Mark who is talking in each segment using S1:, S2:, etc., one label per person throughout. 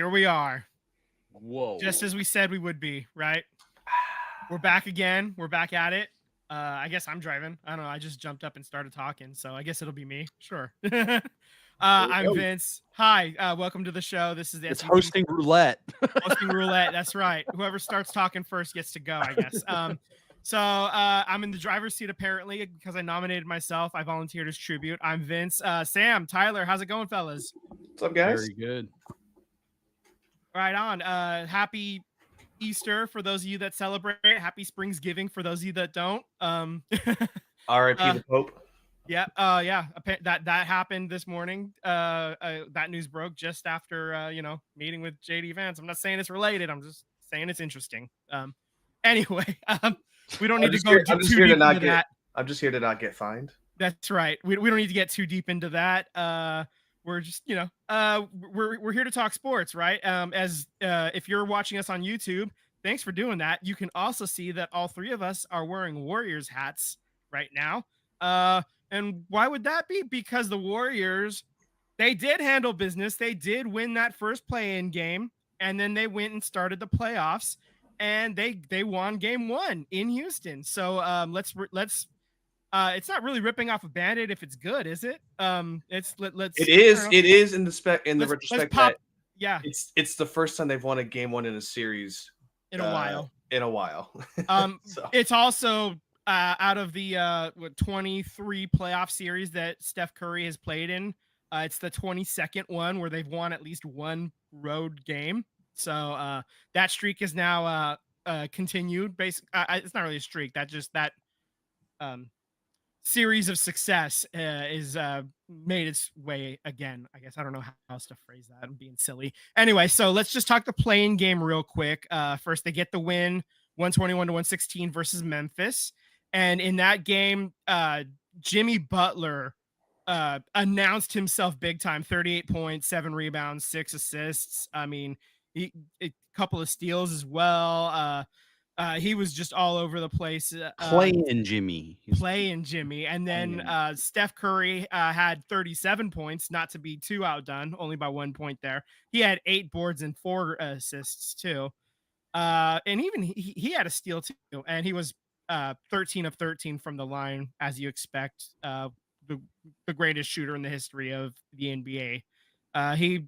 S1: here we are.
S2: Whoa.
S1: Just as we said we would be, right? We're back again. We're back at it. I guess I'm driving. I don't know. I just jumped up and started talking, so I guess it'll be me. Sure. I'm Vince. Hi. Welcome to the show. This is the
S2: It's
S1: SVT
S2: hosting roulette.
S1: Hosting roulette. That's right. Whoever starts talking first gets to go, I guess. So I'm in the driver's seat apparently because I nominated myself. I volunteered as tribute. I'm Vince. Sam, Tyler, how's it going, fellas?
S3: What's up, guys?
S2: Very good.
S1: Right on. Happy Easter for those of you that celebrate. Happy Springsgiving for those of you that don't.
S3: R.I.P. the Pope.
S1: Yeah. Yeah. That happened this morning. That news broke just after meeting with JD Vance. I'm not saying it's related. I'm just saying it's interesting. Anyway, we don't need to go too deep into that.
S3: I'm just here to not get fined.
S1: That's right. We don't need to get too deep into that. We're just, we're here to talk sports, right? As if you're watching us on YouTube, thanks for doing that. You can also see that all three of us are wearing Warriors hats right now. And why would that be? Because the Warriors, they did handle business. They did win that first play-in game, and then they went and started the playoffs, and they won game 1 in Houston. So let's it's not really ripping off a Band-Aid if it's good, is it? It
S3: is in the retrospect that
S1: yeah,
S3: it's the first time they've won a game 1 in a series
S1: in a while.
S3: So.
S1: It's also out of the 23 playoff series that Steph Curry has played in, it's the 22nd one where they've won at least one road game. So that streak is now continued. Basically, it's not really a streak. That series of success is made its way again. I guess I don't know how else to phrase that. I'm being silly. Anyway, so let's just talk the play-in game real quick. First, they get the win, 121-116 versus Memphis. And in that game, Jimmy Butler announced himself big time, 38 points, 7 rebounds, 6 assists. I mean, a couple of steals as well. He was just all over the place.
S2: Playing Jimmy.
S1: And then Steph Curry had 37 points, not to be too outdone, only by 1 point there. He had 8 boards and 4 assists too. And even he had a steal too. And he was 13 of 13 from the line, as you expect. The greatest shooter in the history of the NBA. He,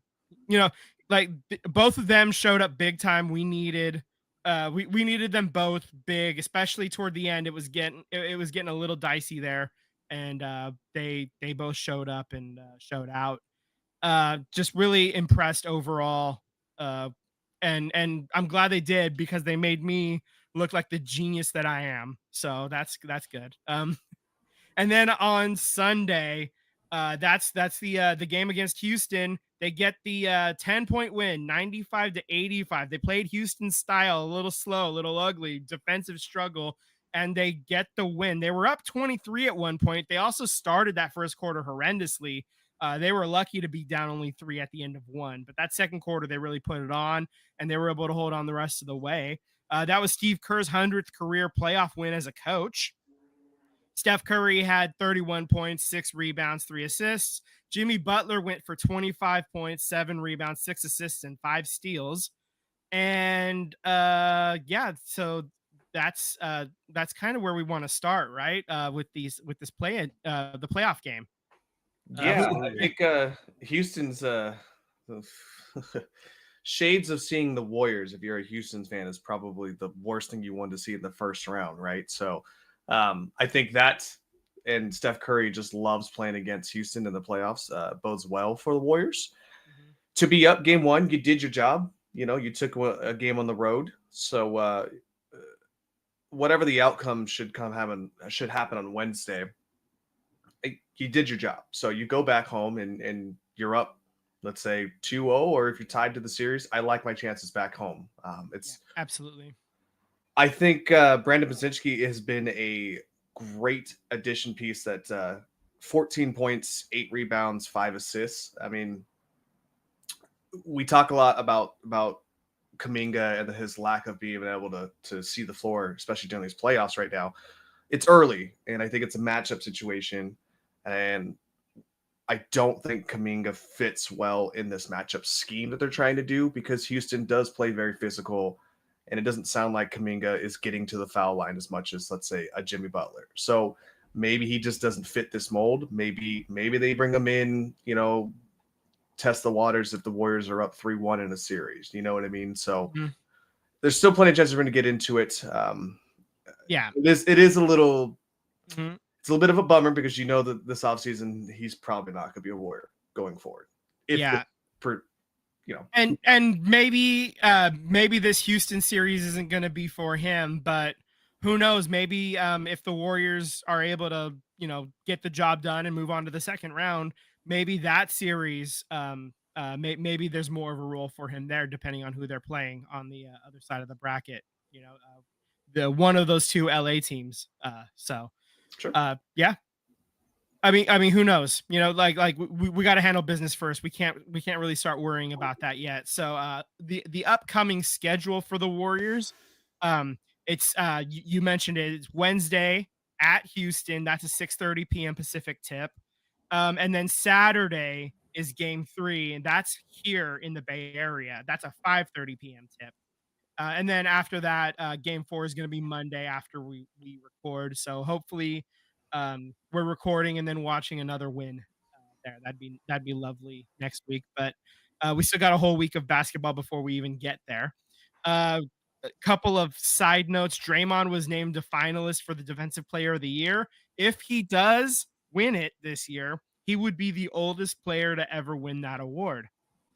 S1: both of them showed up big time. We needed them both big, especially toward the end. It was getting a little dicey there, and they both showed up and showed out. Just really impressed overall, and I'm glad they did, because they made me look like the genius that I am. So that's good. And then on Sunday, that's the game against Houston. They get the 10-point win, 95-85. They played Houston style, a little slow, a little ugly, defensive struggle, and they get the win. They were up 23 at one point. They also started that first quarter horrendously. They were lucky to be down only 3 at the end of 1, but that second quarter, they really put it on, and they were able to hold on the rest of the way. That was Steve Kerr's 100th career playoff win as a coach. Steph Curry had 31 points, 6 rebounds, 3 assists. Jimmy Butler went for 25 points, 7 rebounds, 6 assists, and 5 steals. And so that's kind of where we want to start, right? With this the playoff game.
S3: Yeah, I think Houston's shades of seeing the Warriors, if you're a Houston's fan, is probably the worst thing you want to see in the first round, right? So I think that, and Steph Curry just loves playing against Houston in the playoffs, bodes well for the Warriors. Mm-hmm. To be up game 1, you did your job. You took a game on the road. So whatever the outcome should happen on Wednesday, you did your job. So you go back home and you're up, let's say 2-0, or if you're tied to the series, I like my chances back home.
S1: Absolutely.
S3: I think Brandon Pozinski has been a great addition piece. That 14 points, 8 rebounds, 5 assists. I mean, we talk a lot about Kuminga and his lack of being able to see the floor, especially during these playoffs right now. It's early, and I think it's a matchup situation. And I don't think Kuminga fits well in this matchup scheme that they're trying to do, because Houston does play very physical, and it doesn't sound like Kuminga is getting to the foul line as much as, let's say, a Jimmy Butler. So maybe he just doesn't fit this mold. Maybe they bring him in, test the waters if the Warriors are up 3-1 in a series. You know what I mean? So there's still plenty of chances we're going to get into it.
S1: Yeah.
S3: It is a little
S1: Mhm.
S3: it's a little bit of a bummer, because that this offseason he's probably not going to be a Warrior going forward.
S1: And maybe this Houston series isn't going to be for him, but who knows? Maybe if the Warriors are able to, get the job done and move on to the second round, maybe that series, maybe there's more of a role for him there, depending on who they're playing on the other side of the bracket. The one of those two LA teams.
S3: Sure.
S1: Yeah. I mean, who knows? We got to handle business first. We can't really start worrying about that yet. So, the upcoming schedule for the Warriors, it's you mentioned it. It's Wednesday at Houston. That's a 6:30 p.m. Pacific tip. And then Saturday is Game 3, and that's here in the Bay Area. That's a 5:30 p.m. tip. And then after that, Game 4 is going to be Monday after we record. So hopefully, we're recording and then watching another win there. That'd be lovely next week. But we still got a whole week of basketball before we even get there. A couple of side notes: Draymond was named a finalist for the Defensive Player of the Year. If he does win it this year, he would be the oldest player to ever win that award.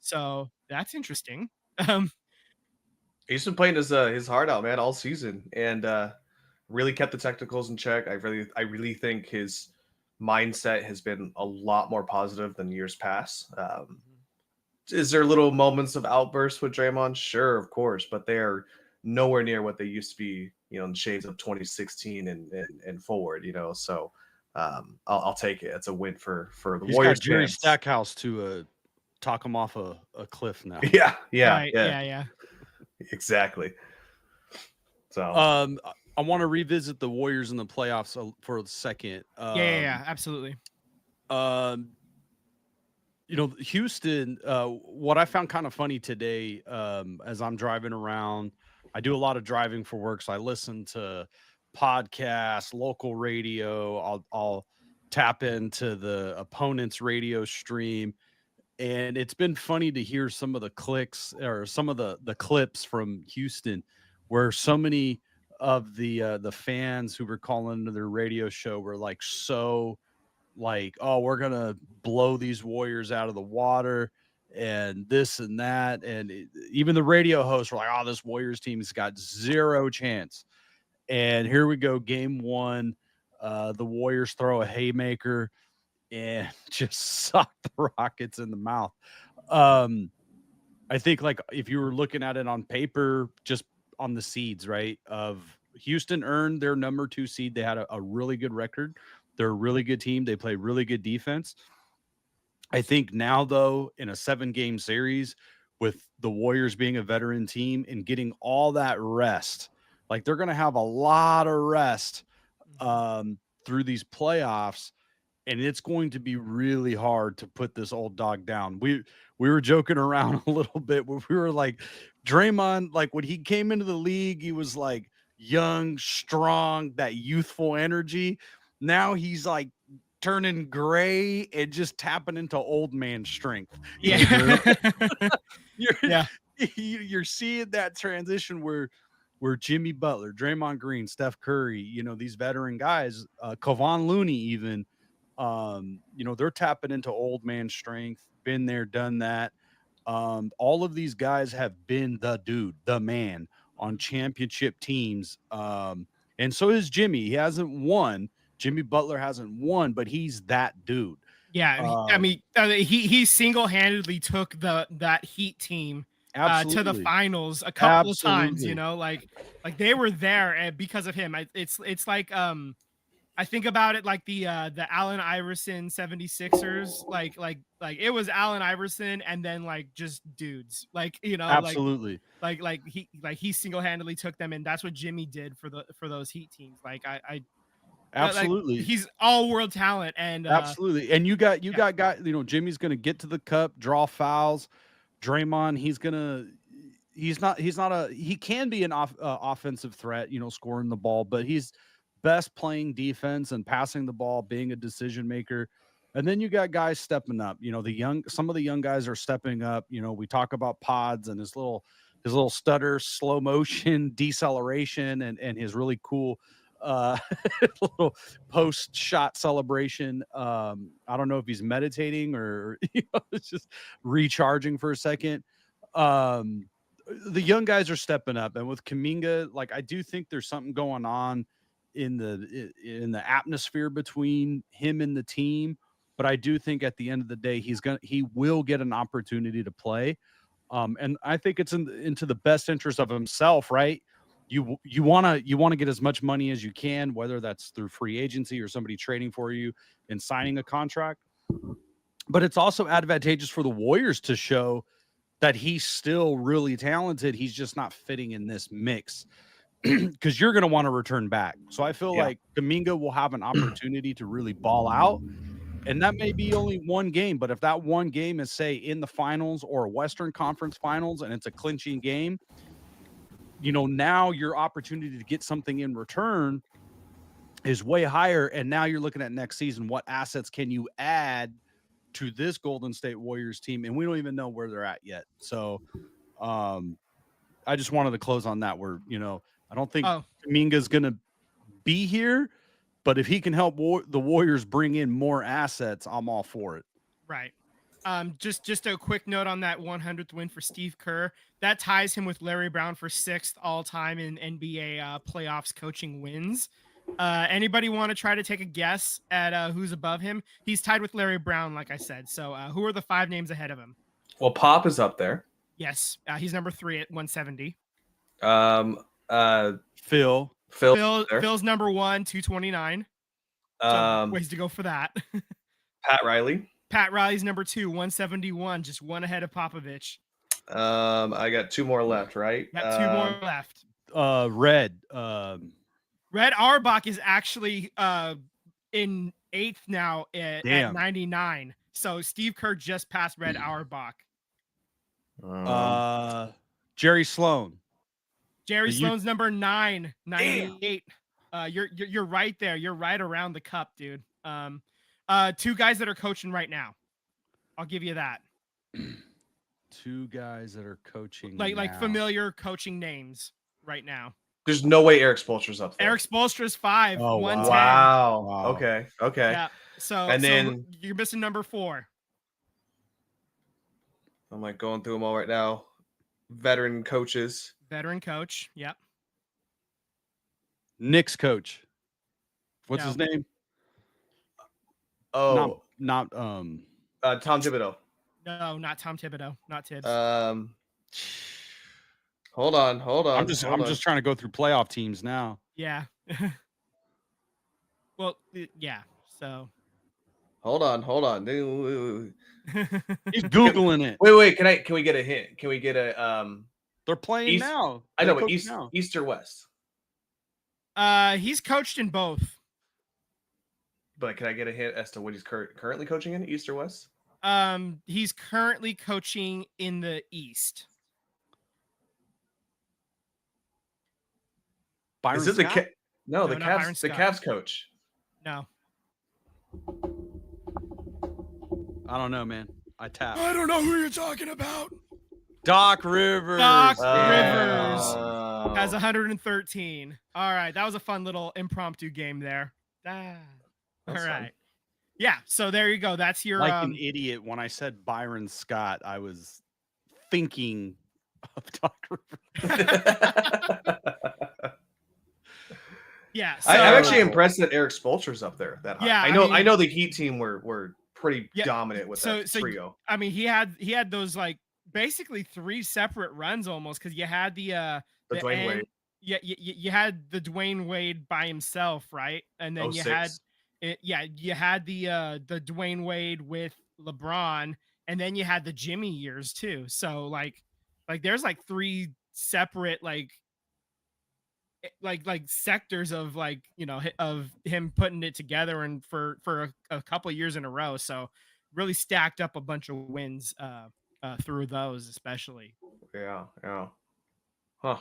S1: So that's interesting.
S3: He's been playing his heart out, man, all season, and really kept the technicals in check. I really think his mindset has been a lot more positive than years past. Is there little moments of outbursts with Draymond? Sure, of course, but they are nowhere near what they used to be, in the shades of 2016 and forward. So I'll take it. It's a win for the
S2: He's
S3: Warriors.
S2: got Jerry
S3: fans.
S2: Stackhouse to talk him off a cliff now.
S3: Yeah,
S1: Right, yeah.
S3: Exactly. So
S2: I want to revisit the Warriors in the playoffs for a second.
S1: Yeah, absolutely.
S2: Houston, what I found kind of funny today, as I'm driving around, I do a lot of driving for work, so I listen to podcasts, local radio. I'll tap into the opponent's radio stream, and it's been funny to hear some of the clicks or some of the clips from Houston, where so many of the fans who were calling into their radio show were like, oh, we're gonna blow these Warriors out of the water and this and that, and even the radio hosts were like, oh, this Warriors team has got zero chance. And here we go, game 1, the Warriors throw a haymaker and just suck the Rockets in the mouth. I think, like, if you were looking at it on paper, just on the seeds, right, of Houston earned their number 2 seed. They had a really good record. They're a really good team. They play really good defense. I think now, though, in a 7-game series, with the Warriors being a veteran team and getting all that rest, like, they're going to have a lot of rest through these playoffs, and it's going to be really hard to put this old dog down. We were joking around a little bit where we were like, Draymond, like, when he came into the league, he was like young, strong, that youthful energy. Now he's like turning gray and just tapping into old man strength.
S1: Yeah.
S2: You're seeing that transition where Jimmy Butler, Draymond Green, Steph Curry, these veteran guys, Kevon Looney even, they're tapping into old man strength, been there, done that. All of these guys have been the dude, the man on championship teams. And so is Jimmy. He hasn't won. Jimmy Butler hasn't won, but he's that dude.
S1: Yeah, he single-handedly took that Heat team to the finals a couple of times. Like they were there because of him. It's like I think about it like the Allen Iverson 76ers. Like it was Allen Iverson and then like just dudes.
S2: Absolutely.
S1: Like he single-handedly took them, and that's what Jimmy did for those Heat teams.
S2: Absolutely.
S1: Like, he's all world talent, and
S2: absolutely. And you got guys, Jimmy's going to get to the cup, draw fouls. Draymond, he can be an offensive threat, scoring the ball, but he's best playing defense and passing the ball, being a decision maker. And then you got guys stepping up. Some of the young guys are stepping up. We talk about Pods and his little stutter, slow motion, deceleration, and his really cool little post shot celebration. I don't know if he's meditating or it's just recharging for a second. The young guys are stepping up, and with Kuminga, like, I do think there's something going on in the atmosphere between him and the team. But I do think at the end of the day, he will get an opportunity to play. And I think it's into the best interest of himself, right? You want to get as much money as you can, whether that's through free agency or somebody trading for you and signing a contract. But it's also advantageous for the Warriors to show that he's still really talented. He's just not fitting in this mix because you're going to want to return back. So I feel like Kuminga will have an opportunity to really ball out. And that may be only one game, but if that one game is, say, in the finals or a Western Conference Finals and it's a clinching game, now your opportunity to get something in return is way higher. And now you're looking at next season, what assets can you add to this Golden State Warriors team? And we don't even know where they're at yet. So I just wanted to close on that where, I don't think Kuminga's going to be here. But if he can help the Warriors bring in more assets, I'm all for it.
S1: Right. Just a quick note on that 100th win for Steve Kerr. That ties him with Larry Brown for 6th all-time in NBA playoffs coaching wins. Anybody want to try to take a guess at who's above him? He's tied with Larry Brown, like I said. So who are the 5 names ahead of him?
S3: Well, Pop is up there.
S1: Yes. He's number 3 at 170. Phil's number 1, 229. So ways to go for that.
S3: Pat
S1: Riley's number 2, 171, just one ahead of Popovich.
S3: I got 2 more left, right?
S1: Got 2 more left.
S2: Red
S1: Auerbach is actually in 8th now at 99. So Steve Kerr just passed Red Auerbach.
S2: Jerry Sloan.
S1: Sloan's number 9, 98. You're right there. You're right around the cup, dude. 2 guys that are coaching right now. I'll give you that.
S2: 2 guys that are coaching
S1: like familiar coaching names right now.
S3: There's no way Eric Spoelstra's up there.
S1: Eric Spoelstra's 5, 110.
S3: Wow. Okay.
S1: Yeah. So then you're missing number 4.
S3: I'm like going through them all right now. Veteran coach.
S1: Yep.
S2: Knicks coach. What's his name?
S3: Oh,
S2: not
S3: Tom Thibodeau.
S1: No, not Tom Thibodeau. Not Tibbs.
S3: Hold on.
S2: I'm just trying to go through playoff teams now.
S1: Yeah. Well, yeah. So.
S3: Hold on.
S2: He's Googling it.
S3: Wait. Can we get a hint? Can we get a
S2: They're playing now.
S3: I know, but East or West?
S1: He's coached in both.
S3: But can I get a hint as to what he's currently coaching in, East or West?
S1: He's currently coaching in the East.
S2: Byron
S3: Is it
S2: Scott?
S3: No, the Cavs coach.
S1: No.
S2: I don't know, man. I
S1: don't know who you're talking about.
S2: Doc Rivers.
S1: Rivers has 113. All right, that was a fun little impromptu game there. All right.
S3: Fun.
S1: Yeah, so there you go. That's your
S2: an idiot. When I said Byron Scott, I was thinking of Doc Rivers.
S1: Yeah, so,
S3: I'm actually impressed that Eric Spoelstra's up there that high.
S1: Yeah,
S3: I know the Heat team were pretty dominant with that trio.
S1: I mean, he had those like basically 3 separate runs almost, because you had the
S3: Dwayne Wade.
S1: Yeah, you had the Dwayne Wade by himself, right? And then you had the Dwayne Wade with LeBron, and then you had the Jimmy years too. So like there's like 3 separate like sectors of of him putting it together and for a couple of years in a row. So really stacked up a bunch of wins through those, especially.
S3: Yeah. Huh.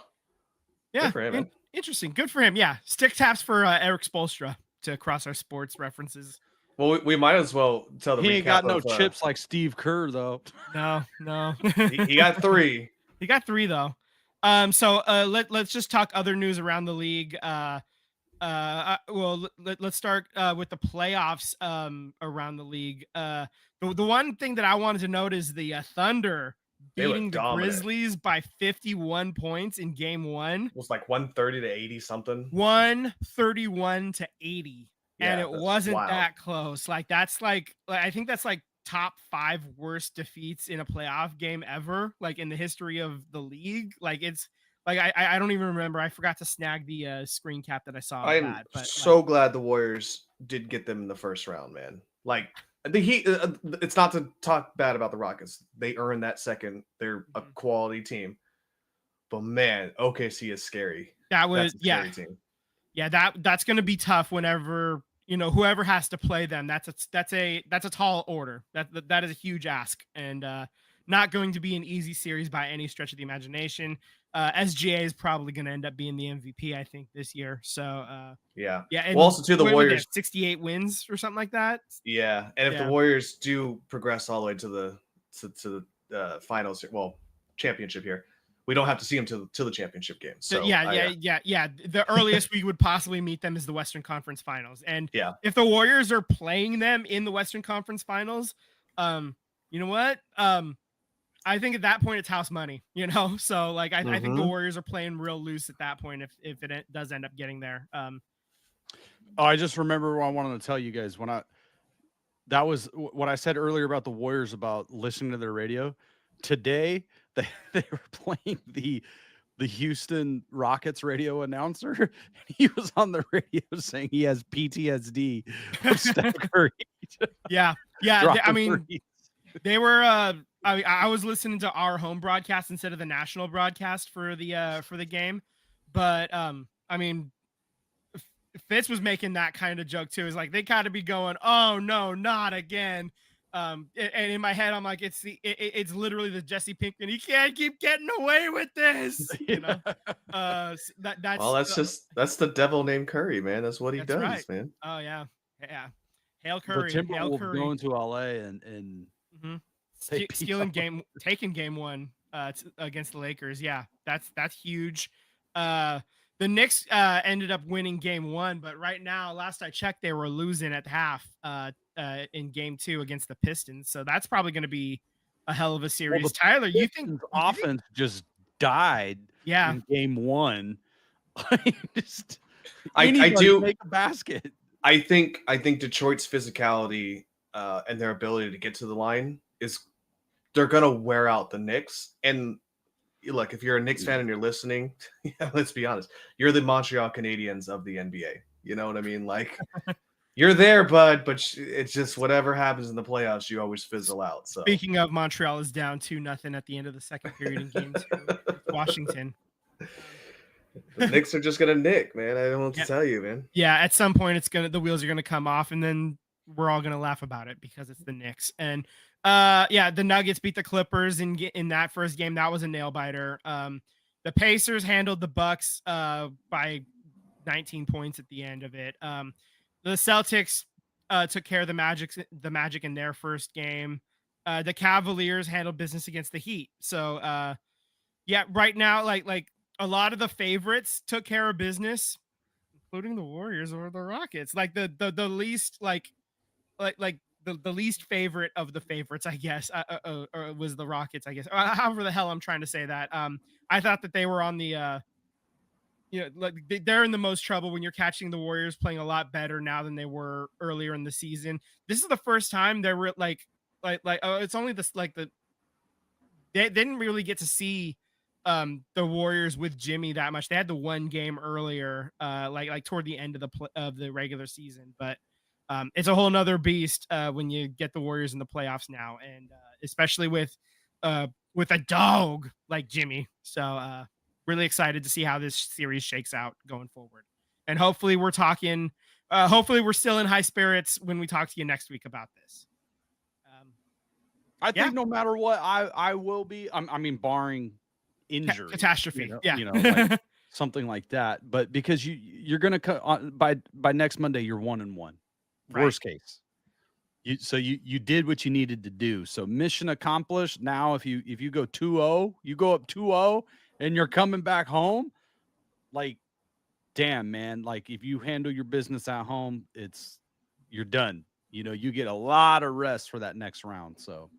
S1: Yeah.
S3: Good for him, man.
S1: Interesting. Good for him. Yeah. Stick taps for Eric Spoelstra to cross our sports references.
S3: Well, we might as well tell the recap.
S2: He ain't got no chips like Steve Kerr, though.
S1: No.
S3: he got 3.
S1: He got 3 though. So let's just talk other news around the league. Let's start with the playoffs around the league. The one thing that I wanted to note is the Thunder beating the Grizzlies by 51 points in game 1.
S3: It was like 130 to 80 something.
S1: 131 to 80.
S3: Yeah,
S1: and it wasn't that close. Like that's I think that's like top 5 worst defeats in a playoff game ever, like in the history of the league. Like it's like I don't even remember. I forgot to snag the screen cap that I saw.
S3: I'm so glad the Warriors did get them in the first round, man. Like the Heat. It's not to talk bad about the Rockets. They earned that second. They're a quality team. But man, OKC is scary.
S1: That was scary team. Yeah, that's going to be tough whenever, whoever has to play them. That's a tall order. That is a huge ask, and not going to be an easy series by any stretch of the imagination. SGA is probably going to end up being the MVP, I think, this year. So
S3: yeah.
S1: And
S3: well, also too, the Warriors
S1: 68 wins or something like that.
S3: Yeah, and if the Warriors do progress all the way to the finals, well, championship here, we don't have to see them to the championship game. So
S1: yeah. The earliest we would possibly meet them is the Western Conference Finals. And
S3: yeah,
S1: if the Warriors are playing them in the Western Conference Finals, you know what? I think at that point it's house money, So like I think the Warriors are playing real loose at that point if it does end up getting there.
S2: I just remember what I wanted to tell you guys that was what I said earlier about the Warriors about listening to their radio. Today they were playing the Houston Rockets radio announcer. He was on the radio saying he has PTSD from Steph Curry.
S1: Yeah. I mean, they were. I was listening to our home broadcast instead of the national broadcast for the game, but I mean, Fitz was making that kind of joke too. It's like they got to be going, oh no, not again. And in my head, I'm like, it's literally the Jesse Pinkman. He can't keep getting away with this.
S3: That's the devil named Curry, man. That's what he does, right, man.
S1: Oh yeah. Hail Curry.
S2: The Timberwolves going to LA and
S1: taking game 1 against the Lakers. Yeah, that's huge. The Knicks ended up winning game 1, but right now, last I checked, they were losing at half in game 2 against the Pistons. So that's probably going to be a hell of a series. Well, Tyler, you think
S2: offense just died in game 1?
S3: I do
S2: make a basket.
S3: I think Detroit's physicality and their ability to get to the line they're going to wear out the Knicks. And look, if you're a Knicks fan and you're listening, let's be honest, you're the Montreal Canadiens of the NBA. You know what I mean? Like you're there, bud, but it's just whatever happens in the playoffs, you always fizzle out. So
S1: speaking of, Montreal is down 2-0 at the end of the second period in game 2. Washington.
S3: The Knicks are just gonna nick, man. I don't know what to tell you, man.
S1: Yeah, at some point the wheels are gonna come off, and then we're all gonna laugh about it because it's the Knicks. And the Nuggets beat the Clippers in that first game. That was a nail biter. The Pacers handled the Bucks by 19 points at the end of it. The Celtics took care of the Magic in their first game. The Cavaliers handled business against the Heat. So right now, like a lot of the favorites took care of business, including the Warriors or the Rockets. Like the least the least favorite of the favorites, I guess, or was the Rockets, I guess. However the hell I'm trying to say that. I thought that they were on the they're in the most trouble when you're catching the Warriors playing a lot better now than they were earlier in the season. This is the first time they were it's only this they didn't really get to see the Warriors with Jimmy that much. They had the one game earlier, toward the end of the regular season, but it's a whole nother beast when you get the Warriors in the playoffs now, and especially with a dog like Jimmy. So really excited to see how this series shakes out going forward. And hopefully we're talking, hopefully we're still in high spirits when we talk to you next week about this.
S2: I think no matter what, I will be. I mean, barring injury,
S1: catastrophe,
S2: like something like that. But because you're going to cut by next Monday, you're 1-1. Right. Worst case. You did what you needed to do. So mission accomplished. Now, if you go 2-0, you go up 2-0, and you're coming back home, like, damn, man. Like, if you handle your business at home, you're done. You get a lot of rest for that next round. So.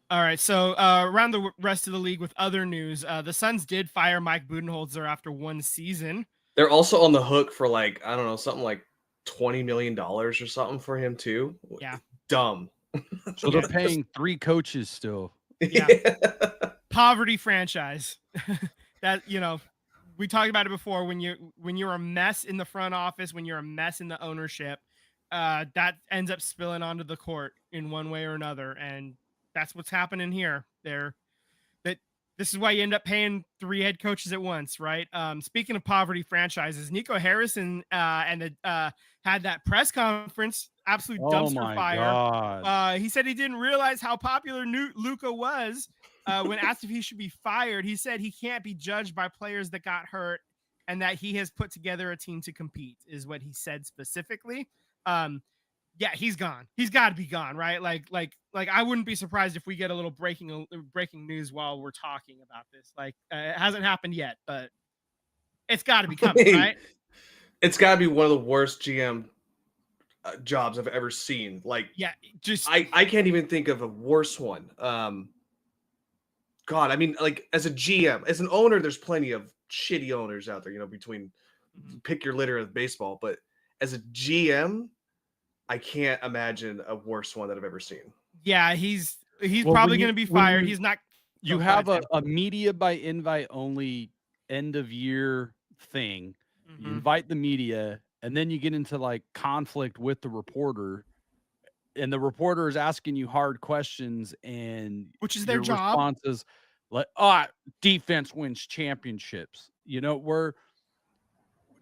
S1: All right, so around the rest of the league with other news, the Suns did fire Mike Budenholzer after one season.
S3: They're also on the hook for like, I don't know, something like $20 million or something for him too.
S1: Yeah.
S3: Dumb.
S2: So they're paying 3 coaches still.
S1: Yeah. Poverty franchise. That, we talked about it before, when you're a mess in the front office, when you're a mess in the ownership, that ends up spilling onto the court in one way or another. And that's what's happening here. This is why you end up paying 3 head coaches at once, right? Speaking of poverty franchises, Nico Harrison had that press conference, absolute dumpster fire.
S2: God.
S1: He said he didn't realize how popular Luka was. When asked if he should be fired, he said he can't be judged by players that got hurt, and that he has put together a team to compete, is what he said specifically. Yeah, he's gone. He's got to be gone, right? Like I wouldn't be surprised if we get a little breaking news while we're talking about this. Like, it hasn't happened yet, but it's got to be coming, right?
S3: It's got to be one of the worst GM jobs I've ever seen. Like,
S1: yeah, just
S3: I can't even think of a worse one. God, I mean, like, as a GM, as an owner, there's plenty of shitty owners out there. Between pick your litter of baseball, but as a GM, I can't imagine a worse one that I've ever seen.
S1: Yeah, he's probably going to be fired. He's not.
S2: You have a media by invite only end of year thing. You invite the media, and then you get into like conflict with the reporter, and the reporter is asking you hard questions, and
S1: which is their job.
S2: Responses like, defense wins championships.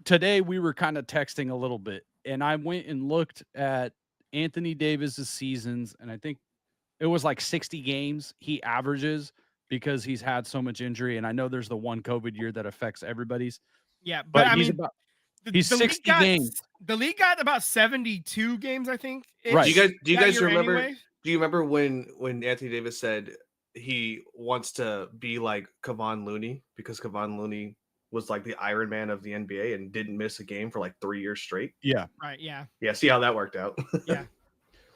S2: Today we were kind of texting a little bit. And I went and looked at Anthony Davis's seasons, and I think it was like 60 games he averages because he's had so much injury. And I know there's the one COVID year that affects everybody's.
S1: Yeah, but I mean,
S2: he's 60 games.
S1: The league got about 72 games, I think.
S2: Right.
S3: Do you guys remember? Anyway? Do you remember when Anthony Davis said he wants to be like Kevon Looney, because Kevon Looney was like the Iron Man of the NBA and didn't miss a game for like 3 years straight?
S2: Yeah.
S1: Right. Yeah.
S3: Yeah. See how that worked out.
S1: Yeah.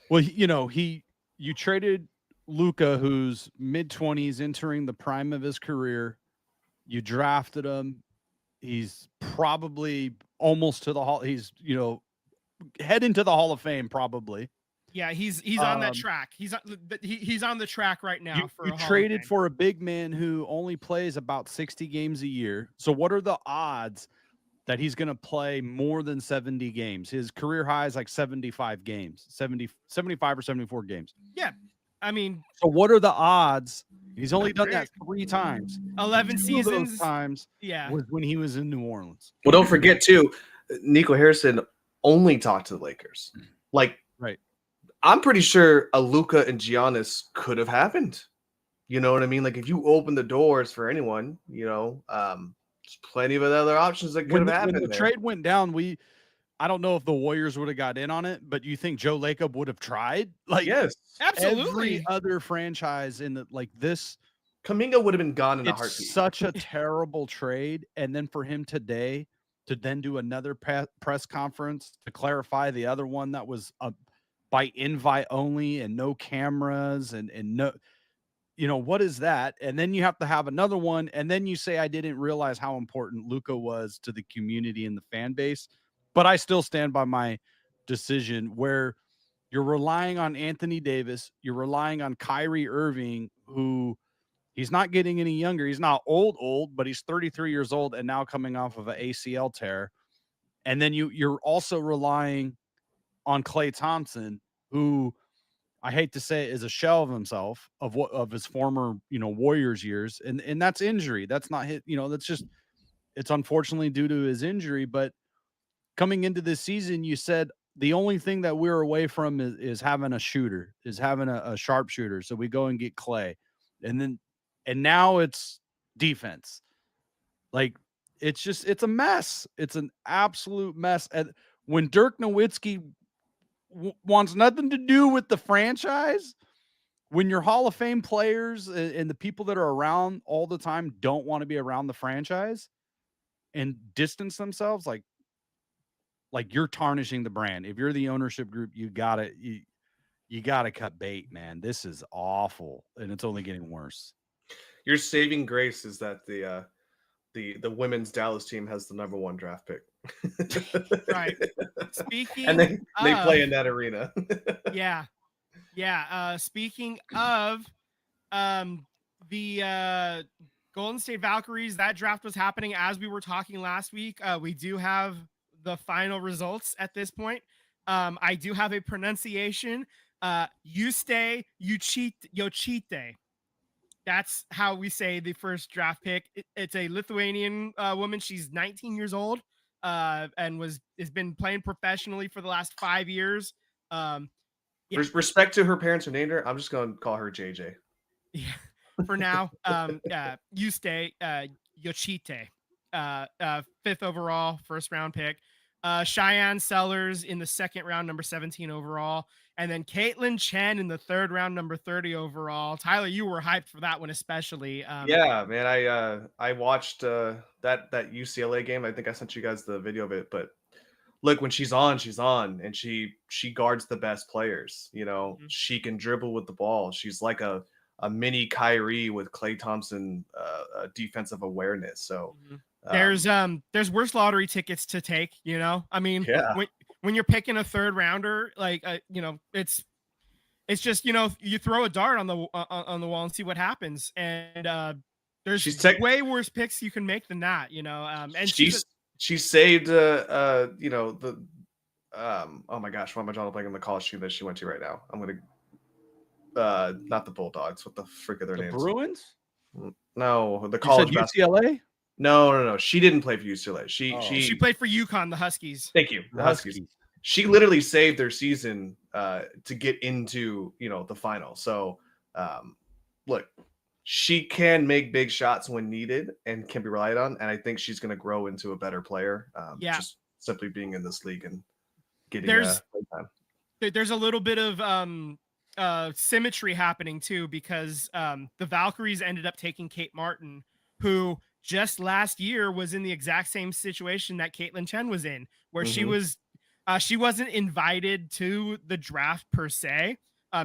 S2: Well, you traded Luka, who's mid-20s, entering the prime of his career. You drafted him. He's probably almost to the hall. He's, heading to the Hall of Fame, probably.
S1: Yeah, he's on that track. He's on the track right now.
S2: You traded for a big man who only plays about 60 games a year. So what are the odds that he's going to play more than 70 games? His career high is like 75 games, 75 or 74 games.
S1: Yeah. I mean,
S2: so what are the odds? He's only done that 3 times.
S1: 11 seasons.
S2: Those times was when he was in New Orleans.
S3: Well, don't forget too, Nico Harrison only talked to the Lakers. Like,
S2: right.
S3: I'm pretty sure a Luka and Giannis could have happened. You know what I mean? Like, if you open the doors for anyone, there's plenty of other options that could have happened.
S2: When the trade went down, I don't know if the Warriors would have got in on it, but you think Joe Lacob would have tried? Like,
S3: yes,
S1: absolutely.
S2: Every other franchise in this,
S3: Kuminga would have been gone in a heartbeat.
S2: It's such a terrible trade. And then for him today to then do another press conference to clarify the other one that was by invite only and no cameras and no, what is that? And then you have to have another one. And then you say, I didn't realize how important Luka was to the community and the fan base. But I still stand by my decision where you're relying on Anthony Davis. You're relying on Kyrie Irving, who he's not getting any younger. He's not old, but he's 33 years old and now coming off of an ACL tear. And then you're also relying on Klay Thompson, who I hate to say it, is a shell of himself of his former, Warriors years. And that's injury. That's not hit, that's just, it's unfortunately due to his injury. But coming into this season, you said the only thing that we're away from is having a shooter, is having a sharpshooter. So we go and get Clay. And now it's defense. Like, it's a mess. It's an absolute mess. And when Dirk Nowitzki wants nothing to do with the franchise, when your Hall of Fame players and the people that are around all the time don't want to be around the franchise and distance themselves, like you're tarnishing the brand. If you're the ownership group, you gotta cut bait, man. This is awful, and it's only getting worse.
S3: Your saving grace is that the women's Dallas team has the #1 draft pick.
S1: Right. Speaking
S3: and they play in that arena.
S1: Yeah. Speaking of the Golden State Valkyries, that draft was happening as we were talking last week. We do have the final results at this point. I do have a pronunciation. Yuste Yochite. That's how we say the first draft pick. It's a Lithuanian woman. She's 19 years old and has been playing professionally for the last 5 years.
S3: Yeah. Respect to her parents who named her. I'm just going to call her JJ.
S1: Yeah, for now. Yuste Yochite, 5th overall, first round pick. Cheyenne Sellers in the 2nd round, number 17 overall. And then Caitlin Chen in the 3rd round, number 30 overall. Tyler, you were hyped for that one, especially.
S3: Yeah, man. I watched that UCLA game. I think I sent you guys the video of it. But look, when she's on, and she guards the best players. She can dribble with the ball. She's like a mini Kyrie with Klay Thompson defensive awareness. So
S1: there's worse lottery tickets to take. I mean,
S3: yeah.
S1: When you're picking a 3rd rounder, like it's just you throw a dart on the wall and see what happens. And there's way worse picks you can make than that. And
S3: she saved oh my gosh, why am I drawing a blank on the college team that she went to right now? I'm gonna not the Bulldogs. What the frick are their names?
S2: Bruins?
S3: No, the college
S2: basketball. UCLA?
S3: No. She didn't play for UCLA. She
S1: played for UConn, the Huskies.
S3: Thank you, the Huskies. She literally saved their season to get into the final. So look, she can make big shots when needed and can be relied on. And I think she's going to grow into a better player. Just simply being in this league and getting time.
S1: There's a little bit of symmetry happening too, because the Valkyries ended up taking Kate Martin, who just last year was in the exact same situation that Caitlin Chen was in, where she wasn't invited to the draft per se.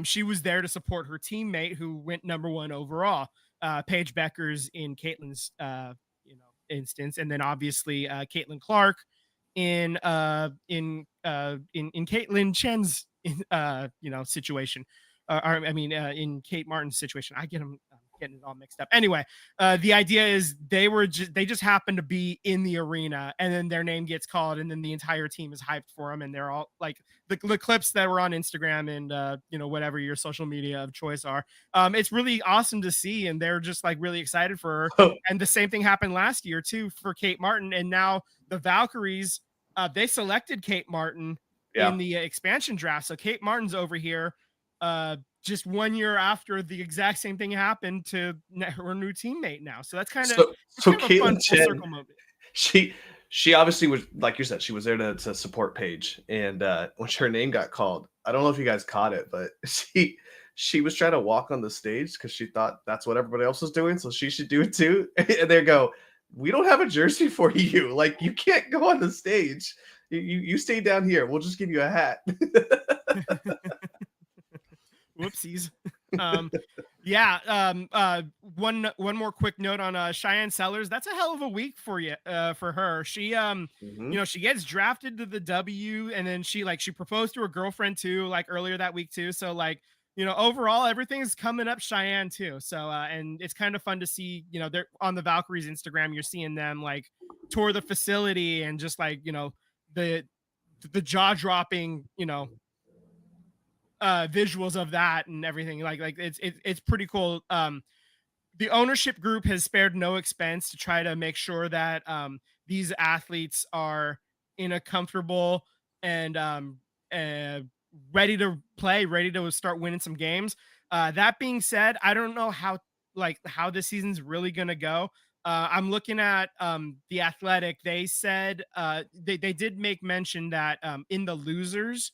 S1: She was there to support her teammate who went #1 overall, Paige Beckers in Caitlin's instance, and then obviously Caitlin Clark in Caitlin Chen's situation. In Kate Martin's situation. I get them getting it all mixed up. Anyway, the idea is they just happened to be in the arena, and then their name gets called, and then the entire team is hyped for them, and they're all like the clips that were on Instagram and whatever your social media of choice are. It's really awesome to see, and they're just like really excited for her. And the same thing happened last year too for Kate Martin, and now the Valkyries they selected Kate Martin in the expansion draft. So Kate Martin's over here. Just 1 year after the exact same thing happened to her new teammate now. So that's kind of
S3: Caitlin Chen, she obviously was, like you said, she was there to support Paige. And when her name got called, I don't know if you guys caught it, but she was trying to walk on the stage because she thought that's what everybody else was doing, so she should do it too. And they go, we don't have a jersey for you. Like, you can't go on the stage. You stay down here. We'll just give you a hat.
S1: Whoopsies. One more quick note on Cheyenne Sellers. That's a hell of a week for her. She she gets drafted to the W, and then she proposed to her girlfriend too, like earlier that week too. So overall everything is coming up Cheyenne too. So and it's kind of fun to see, they're on the Valkyries Instagram, you're seeing them like tour the facility and just the jaw-dropping, visuals of that and everything. Like it's pretty cool. The ownership group has spared no expense to try to make sure that these athletes are in a comfortable and ready to play, ready to start winning some games. That being said, I don't know how this season's really gonna go. I'm looking at the Athletic. They said they did make mention that in the losers,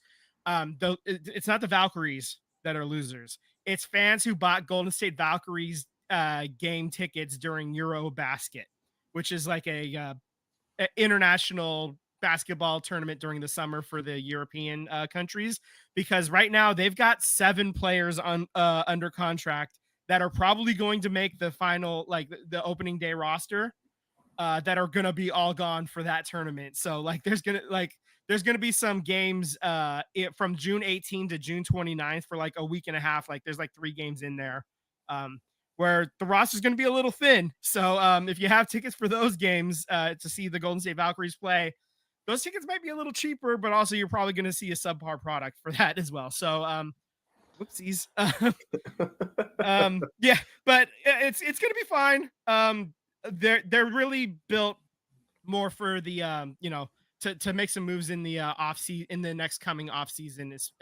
S1: it's not the Valkyries that are losers. It's fans who bought Golden State Valkyries game tickets during Eurobasket, which is like a international basketball tournament during the summer for the European countries. Because right now they've got 7 players on under contract that are probably going to make the final, like the opening day roster, that are gonna be all gone for that tournament. So like there's gonna be some games from June 18 to June 29th for like a week and a half. Like there's like 3 games in there where the roster is going to be a little thin. So if you have tickets for those games to see the Golden State Valkyries play, those tickets might be a little cheaper, but also you're probably going to see a subpar product for that as well. So whoopsies. Yeah, but it's going to be fine. They're really built more for the to make some moves in the in the next coming off season is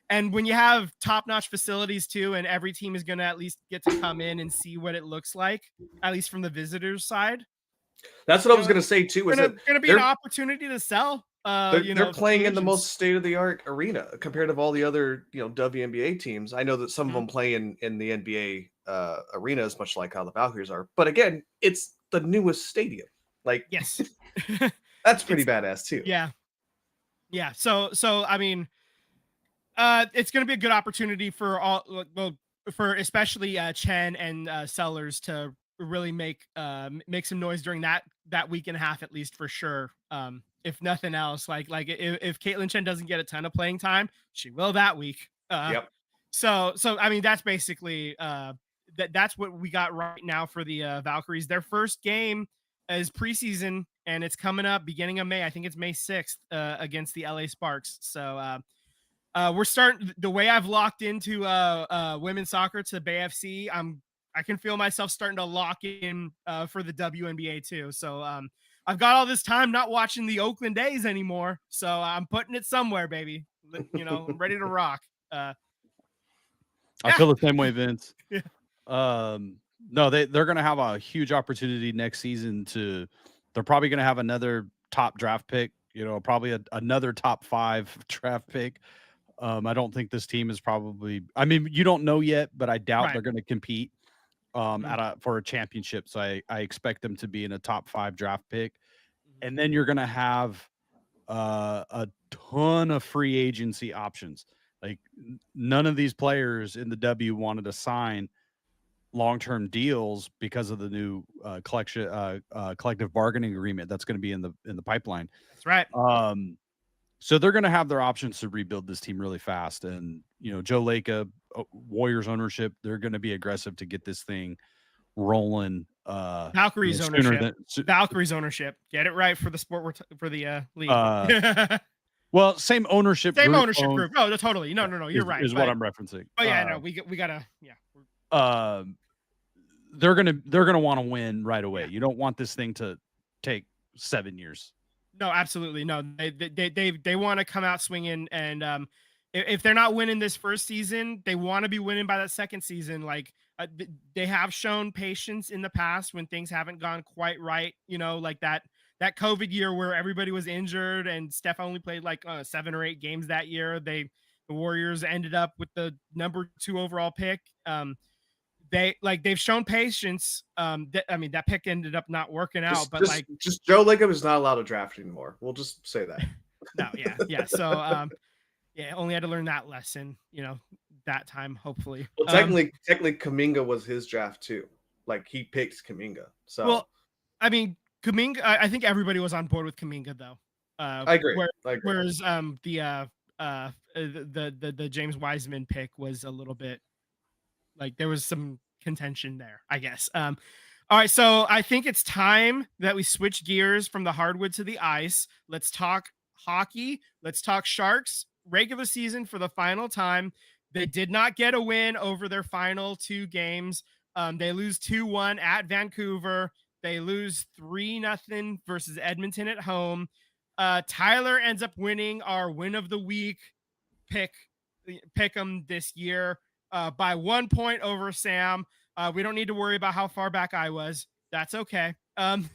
S1: and when you have top-notch facilities too, and every team is going to at least get to come in and see what it looks like, at least from the visitors side.
S3: That's what I was going to say too.
S1: It's going to be an opportunity to sell.
S3: They're playing in the most state-of-the-art arena compared to all the other WNBA teams. I know that some of them play in the NBA arenas, much like how the Valkyries are. But again, it's the newest stadium. Like,
S1: yes,
S3: that's pretty badass too.
S1: Yeah. So I mean, it's going to be a good opportunity for for especially Chen and Sellers to really make some noise during that week and a half, at least for sure. If nothing else, like if Caitlin Chen doesn't get a ton of playing time, she will that week.
S3: Yep.
S1: So I mean, that's basically that's what we got right now for the Valkyries. Their first game is preseason, and it's coming up beginning of May. I think it's May 6th against the LA Sparks. So we're starting the way I've locked into women's soccer to BFC. I can feel myself starting to lock in for the WNBA too. So I've got all this time not watching the Oakland A's anymore. So I'm putting it somewhere, baby. I'm ready to rock.
S2: I feel the same way, Vince.
S1: Yeah.
S2: No, they're going to have a huge opportunity next season they're probably going to have another top draft pick, probably another top 5 draft pick. I don't think this team is probably, I mean, you don't know yet, but I doubt they're going to compete for a championship. So I expect them to be in a top 5 draft pick. And then you're going to have a ton of free agency options. Like none of these players in the W wanted to sign long-term deals because of the new collective bargaining agreement that's going to be in the pipeline.
S1: That's right.
S2: So they're going to have their options to rebuild this team really fast. And, Joe Lacob, Warriors ownership, they're going to be aggressive to get this thing rolling.
S1: Valkyries ownership. Valkyries ownership. Get it right for the sport. For the league.
S2: Well, same ownership
S1: group.
S2: Group.
S1: Oh, totally. No, you're right.
S2: Is what I'm referencing.
S1: Oh yeah, no, we gotta.
S2: Yeah. They're gonna want to win right away. Yeah. You don't want this thing to take 7 years.
S1: No, absolutely no. They want to come out swinging, and if they're not winning this first season, they want to be winning by that second season. Like they have shown patience in the past when things haven't gone quite right. Like that COVID year where everybody was injured and Steph only played like 7 or 8 games that year. The Warriors ended up with the number 2 overall pick. They've shown patience. That pick ended up not working out, but
S3: just Joe Lacob is not allowed to draft anymore. We'll just say that.
S1: No, yeah. So only had to learn that lesson, that time, hopefully.
S3: Well, technically Kuminga was his draft too. Like he picked Kuminga. So
S1: well, I mean Kuminga, I think everybody was on board with Kuminga though.
S3: I agree.
S1: Whereas the James Wiseman pick was a little bit like there was some contention there, I guess. All right, so I think it's time that we switch gears from the hardwood to the ice. Let's talk hockey. Let's talk Sharks. regular season for the final time. They did not get a win over their final 2 games. They lose 2-1 at Vancouver. They lose 3-0 versus Edmonton at home. Tyler ends up winning our win of the week pick 'em this year by 1 point over Sam. We don't need to worry about how far back I was. That's okay. So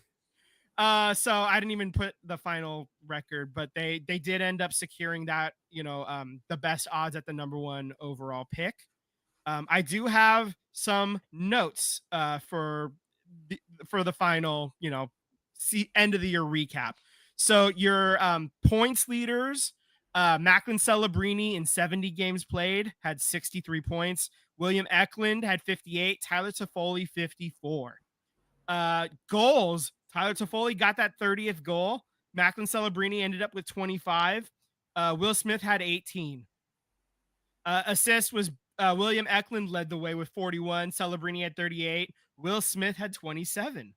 S1: I didn't even put the final record, but they did end up securing that, the best odds at the number 1 overall pick. I do have some notes for the final, end of the year recap. So your points leaders, Macklin Celebrini in 70 games played had 63 points. William Eklund had 58. Tyler Toffoli 54. Goals, Tyler Toffoli got that 30th goal. Macklin Celebrini ended up with 25. Will Smith had 18. Assist was William Eklund led the way with 41. Celebrini had 38. Will Smith had 27.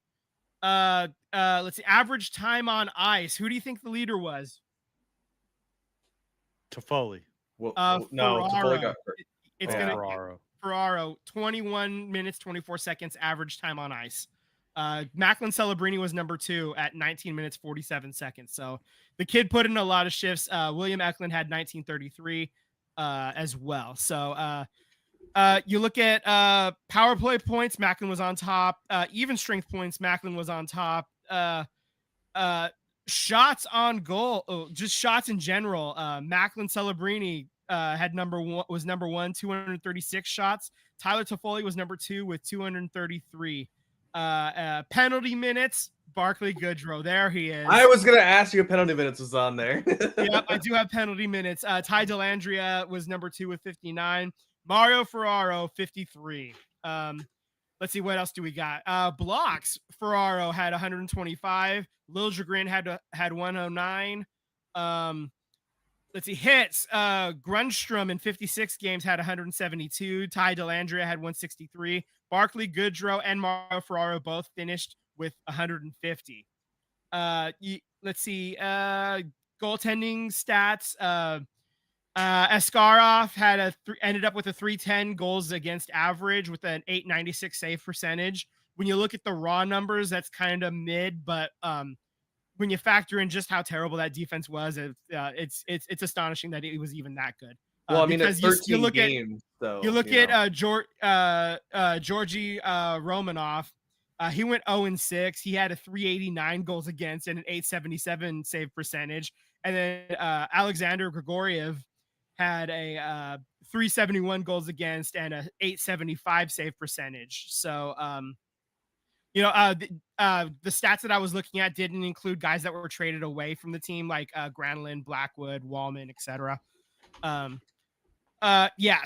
S1: Let's see. Average time on ice. Who do you think the leader was?
S2: Toffoli.
S3: No, Toffoli got hurt.
S1: It's gonna Ferraro. 21 minutes 24 seconds average time on ice. Macklin Celebrini was number 2 at 19 minutes 47 seconds. So the kid put in a lot of shifts. William Eklund had 1933 as well. So you look at power play points, Macklin was on top. Even strength points, Macklin was on top. Shots on goal, just shots in general. Macklin Celebrini was number 1, 236 shots. Tyler Toffoli was number 2 with 233. Penalty minutes, Barclay Goodrow. There he is.
S3: I was gonna ask you if penalty minutes was on there.
S1: Yep, I do have penalty minutes. Ty Dellandrea was number 2 with 59. Mario Ferraro 53. Let's see, what else do we got? Blocks. Ferraro had 125. Lil Jagrin had 109. Let's see, hits. Grunstrom in 56 games had 172. Ty Dellandrea had 163. Barclay Goodrow and Mario Ferraro both finished with 150. Let's see, goaltending stats. Askarov ended up with a 310 goals against average with an 896 save percentage. When you look at the raw numbers, that's kind of mid, but when you factor in just how terrible that defense was, it's astonishing that it was even that good.
S3: Well, I mean, it's 13 games.
S1: You look at Georgy Romanov. He went 0-6. He had a 389 goals against and an 877 save percentage. And then Alexander Grigoriev had a 371 goals against and a 875 save percentage. So, the stats that I was looking at didn't include guys that were traded away from the team, like Granlund, Blackwood, Wallman, etc.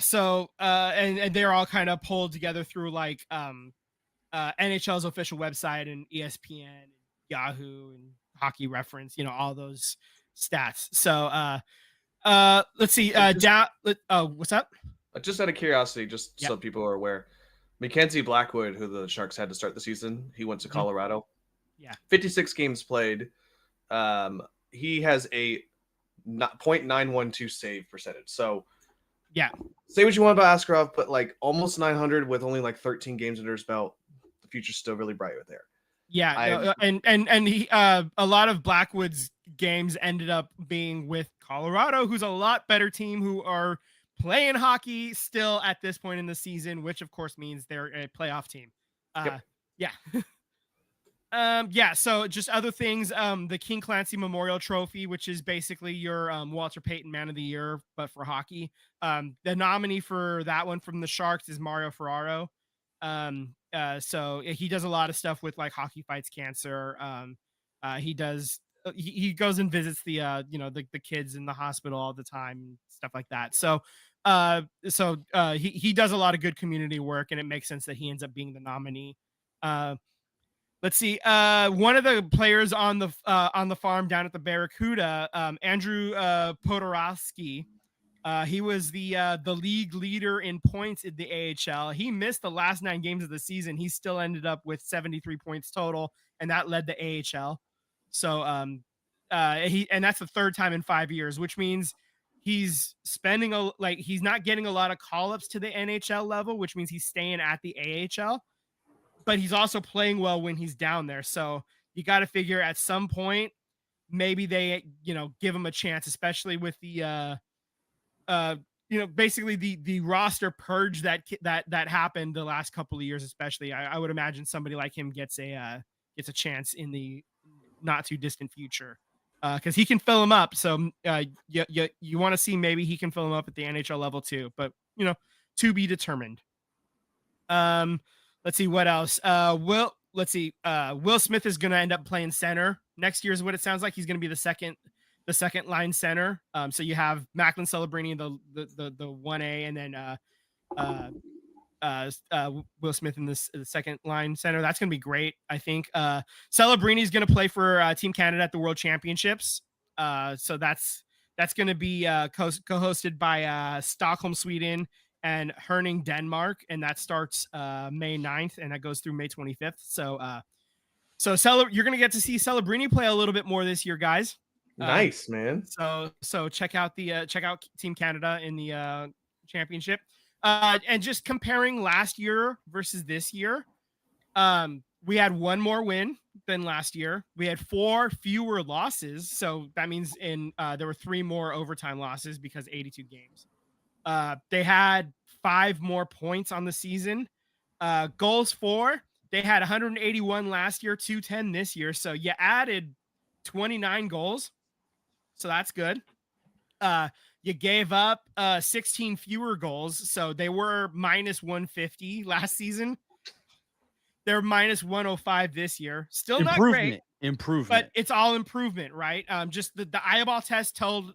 S1: So and they're all kind of pulled together through like NHL's official website and ESPN and Yahoo and Hockey Reference, all those stats. So let's see. What's up?
S3: Just out of curiosity, so people are aware, Mackenzie Blackwood, who the Sharks had to start the season, he went to Colorado.
S1: Yeah,
S3: 56 games played. He has a .912 save percentage. So
S1: yeah,
S3: say what you want about Askarov, but like almost 900 with only like 13 games under his belt. The future's still really bright with there.
S1: Yeah, and he a lot of Blackwood's games ended up being with Colorado, who's a lot better team, who are playing hockey still at this point in the season, which of course means they're a playoff team. So just other things, the King Clancy Memorial Trophy, which is basically your Walter Payton Man of the Year, but for hockey. The nominee for that one from the Sharks is Mario Ferraro. So he does a lot of stuff with like Hockey Fights Cancer. He goes and visits the the kids in the hospital all the time and stuff like that. So he does a lot of good community work, and it makes sense that he ends up being the nominee. Let's see. One of the players on the farm down at the Barracuda, Andrew Podorowski, he was the league leader in points in the AHL. He missed the last 9 games of the season. He still ended up with 73 points total, and that led the AHL. So and that's the 3rd time in 5 years, which means he's spending he's not getting a lot of call-ups to the NHL level, which means he's staying at the AHL, but he's also playing well when he's down there. So you got to figure at some point, maybe they, give him a chance, especially with the, basically the roster purge that happened the last couple of years, especially. I would imagine somebody like him gets a chance in the not too distant future, because he can fill him up. So you want to see maybe he can fill him up at the NHL level too, but to be determined. Let's see what else. Will Smith is going to end up playing center next year is what it sounds like. He's going to be the second line center. So you have Macklin Celebrini, the 1A, and then Will Smith in the second line center. That's going to be great. I think Celebrini is going to play for Team Canada at the World Championships. So that's going to be co-hosted by Stockholm, Sweden, and Herning, Denmark, and that starts May 9th and that goes through May 25th. So you're going to get to see Celebrini play a little bit more this year, guys.
S3: Nice, man.
S1: So check out Team Canada in the championship. And just comparing last year versus this year, we had one more win than last year. We had 4 fewer losses, so that means there were 3 more overtime losses because 82 games. They had 5 more points on the season. Goals for, they had 181 last year, 210 this year. So you added 29 goals. So that's good. You gave up 16 fewer goals. So they were minus 150 last season. They're minus 105 this year. Still not great.
S2: Improvement.
S1: But it's all improvement, right? Just the eyeball test told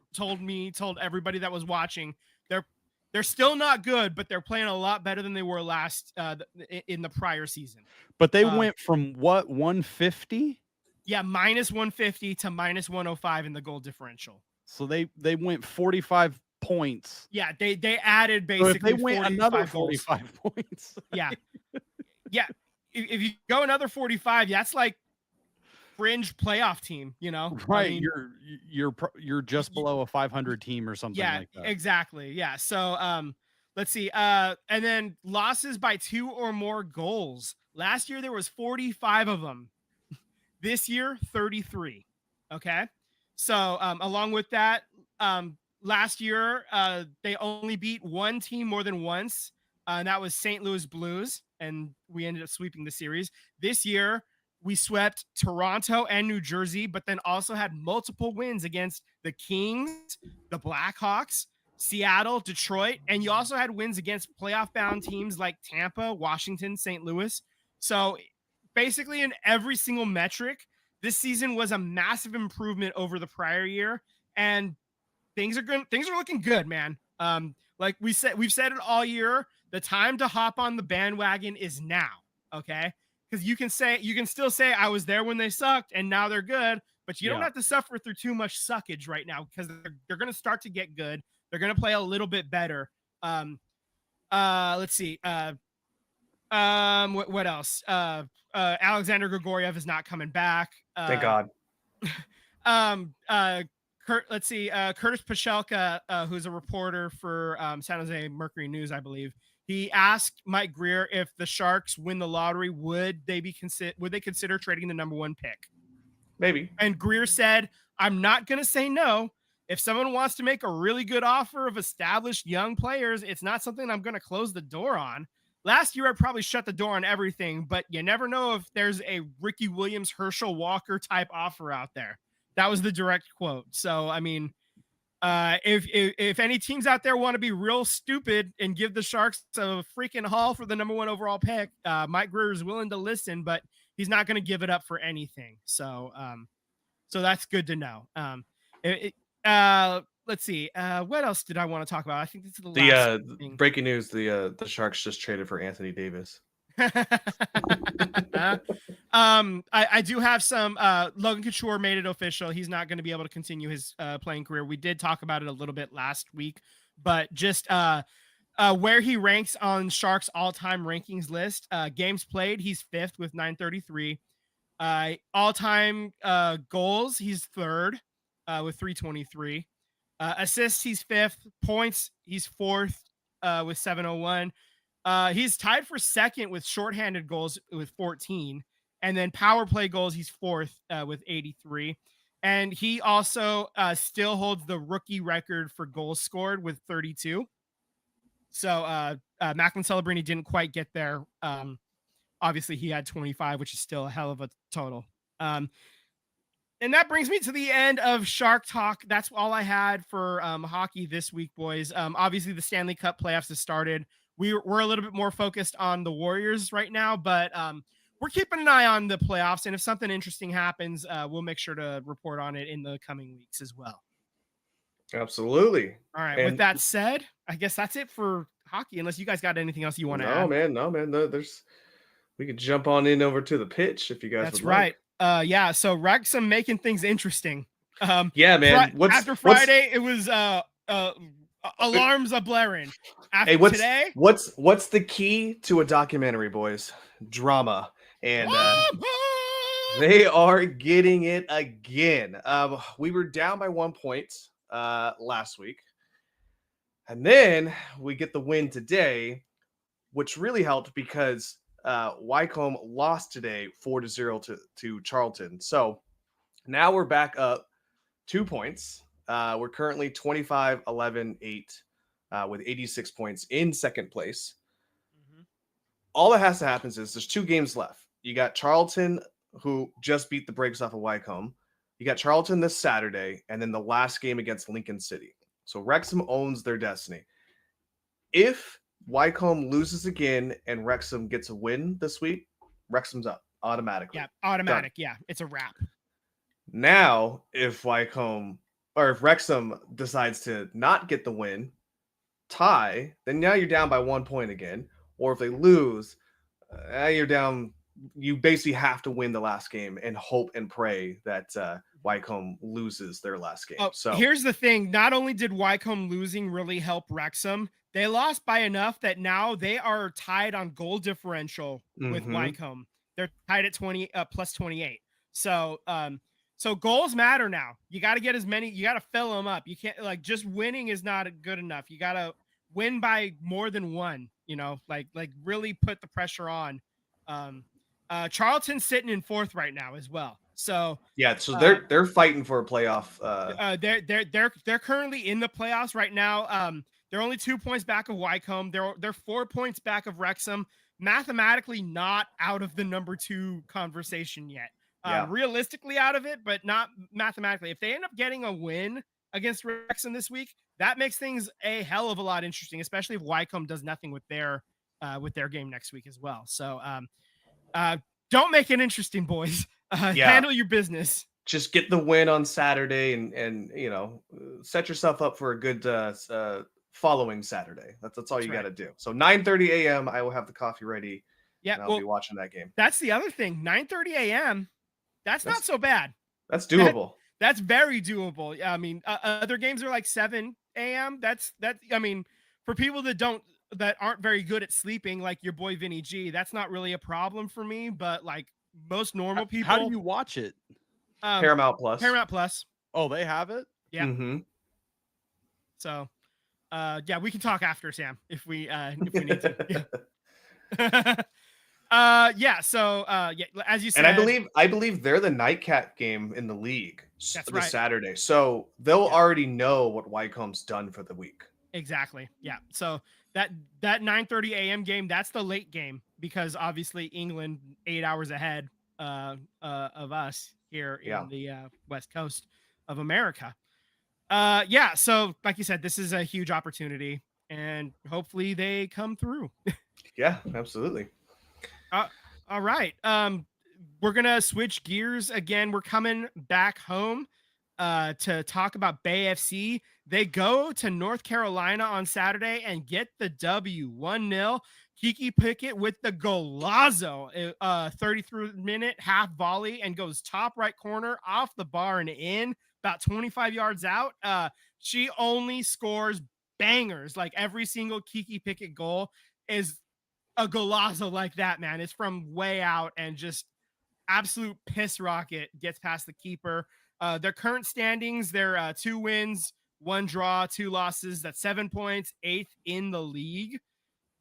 S1: everybody that was watching, they're still not good, but they're playing a lot better than they were in the prior season.
S2: But they went from what, 150?
S1: Yeah, minus 150 to minus 105 in the goal differential.
S2: So they went 45 points.
S1: Yeah, they added basically.
S2: So if they went another 45 points.
S1: Yeah. If you go another 45, that's like fringe playoff team,
S2: Right. I mean, you're just below a 500 team or something like that.
S1: Exactly. Yeah. So let's see. And then losses by 2 or more goals. Last year there was 45 of them. This year 33. Okay. So along with that, last year they only beat one team more than once, and that was St. Louis Blues, and we ended up sweeping the series. This year we swept Toronto and New Jersey, but then also had multiple wins against the Kings, the Blackhawks, Seattle, Detroit, and you also had wins against playoff-bound teams like Tampa, Washington, St. Louis. So basically in every single metric, this season was a massive improvement over the prior year, and things are good. Things are looking good, man. Like we've said it all year. The time to hop on the bandwagon is now. Okay. Because you can still say I was there when they sucked and now they're good, but you don't have to suffer through too much suckage right now because they're going to start to get good. They're going to play a little bit better. Let's see. What else? Alexander Grigoriev is not coming back.
S3: Thank God.
S1: Let's see. Curtis Pachelka, who's a reporter for San Jose Mercury News, I believe. He asked Mike Grier if the Sharks win the lottery, would they consider trading the number 1 pick?
S3: Maybe.
S1: And Grier said, "I'm not going to say no. If someone wants to make a really good offer of established young players, it's not something I'm going to close the door on. Last year, I probably shut the door on everything, but you never know if there's a Ricky Williams, Herschel Walker type offer out there." That was the direct quote. So, I mean, if any teams out there want to be real stupid and give the Sharks a freaking haul for the number 1 overall pick, Mike Grier is willing to listen, but he's not going to give it up for anything. So, so that's good to know. Let's see. What else did I want to talk about? I think this is the last thing.
S3: Breaking news: the Sharks just traded for Anthony Davis.
S1: I do have some. Logan Couture made it official. He's not going to be able to continue his playing career. We did talk about it a little bit last week, but just where he ranks on Sharks all-time rankings list. Games played, he's 5th with 933. All-time goals, he's 3rd with 323. Assists, he's 5th. Points, he's 4th with 701. He's tied for 2nd with shorthanded goals with 14. And then power play goals, he's 4th with 83. And he also still holds the rookie record for goals scored with 32. So Macklin Celebrini didn't quite get there. Obviously, he had 25, which is still a hell of a total. And that brings me to the end of Shark Talk. That's all I had for hockey this week, boys. Obviously, the Stanley Cup playoffs have started. We're a little bit more focused on the Warriors right now, but we're keeping an eye on the playoffs. And if something interesting happens, we'll make sure to report on it in the coming weeks as well.
S3: Absolutely.
S1: All right. With that said, I guess that's it for hockey, unless you guys got anything else you want to add.
S3: No, man. We could jump on in over to the pitch if you guys
S1: That's
S3: would
S1: right.
S3: like.
S1: Yeah. So Wrexham making things interesting.
S3: Yeah, man.
S1: After Friday, it was alarms are blaring. After today,
S3: what's the key to a documentary, boys? Drama. And they are getting it again. We were down by 1 point last week. And then we get the win today, which really helped because Wycombe lost today 4-0 to Charlton. So now we're back up 2 points. We're currently 25, 11, 8 with 86 points in second place. Mm-hmm. All that has to happen is there's 2 games left. You got Charlton, who just beat the brakes off of Wycombe. You got Charlton this Saturday, and then the last game against Lincoln City. So Wrexham owns their destiny. If Wycombe loses again and Wrexham gets a win this week, Wrexham's up automatically.
S1: Yeah, automatic.
S3: Done.
S1: Yeah, it's a wrap.
S3: Now, if Wrexham decides to not get the win, tie, then now you're down by 1 point again. Or if they lose, you're down. You basically have to win the last game and hope and pray that Wycombe loses their last game. So
S1: here's the thing. Not only did Wycombe losing really help Wrexham, they lost by enough that now they are tied on goal differential with Wycombe. They're tied at 20 plus 28. So goals matter now. You got to get as many. You got to fill them up. You can't just winning is not good enough. You got to win by more than one. Like really put the pressure on. Charlton's sitting in 4th right now as well. So
S3: yeah, so they're fighting for a playoff.
S1: They're currently in the playoffs right now. They're only 2 points back of Wycombe. They're 4 points back of Wrexham. Mathematically not out of the number 2 conversation yet. Realistically out of it, but not mathematically. If they end up getting a win against Wrexham this week, that makes things a hell of a lot interesting, especially if Wycombe does nothing with their game next week as well. So don't make it interesting, boys. Handle your business.
S3: Just get the win on Saturday and set yourself up for a good following Saturday. That's all you got to do. So 9:30 a.m. I will have the coffee ready. Yeah, I'll be watching that game.
S1: That's the other thing. 9:30 a.m. That's not so bad.
S3: That's doable.
S1: That's very doable. I mean, other games are like 7 a.m. I mean, for people that aren't very good at sleeping, like your boy Vinny G, that's not really a problem for me. But like most normal people,
S2: how do you watch it?
S3: Paramount Plus.
S1: Paramount Plus.
S2: Oh, they have it.
S1: Yeah. Mm-hmm. So, we can talk after, Sam, if we need to. Yeah. So, as you said,
S3: and I believe they're the nightcap game in the league.
S1: That's
S3: this
S1: right.
S3: Saturday, so they'll already know what Wycombe's done for the week.
S1: Exactly. Yeah. So that 9:30 a.m. game, that's the late game because obviously England 8 hours ahead of us here in the West Coast of America. So like you said, this is a huge opportunity and hopefully they come through.
S3: Yeah, absolutely.
S1: All right. We're going to switch gears again. We're coming back home to talk about Bay FC. They go to North Carolina on Saturday and get the W 1-0. Kiki Pickett with the golazo, 33-minute half volley and goes top right corner off the bar and in about 25 yards out. She only scores bangers. Like every single Kiki Pickett goal is a golazo like that, man. It's from way out and just absolute piss rocket gets past the keeper. Their current standings, they're 2 wins, 1 draw, 2 losses. That's 7 points, 8th in the league.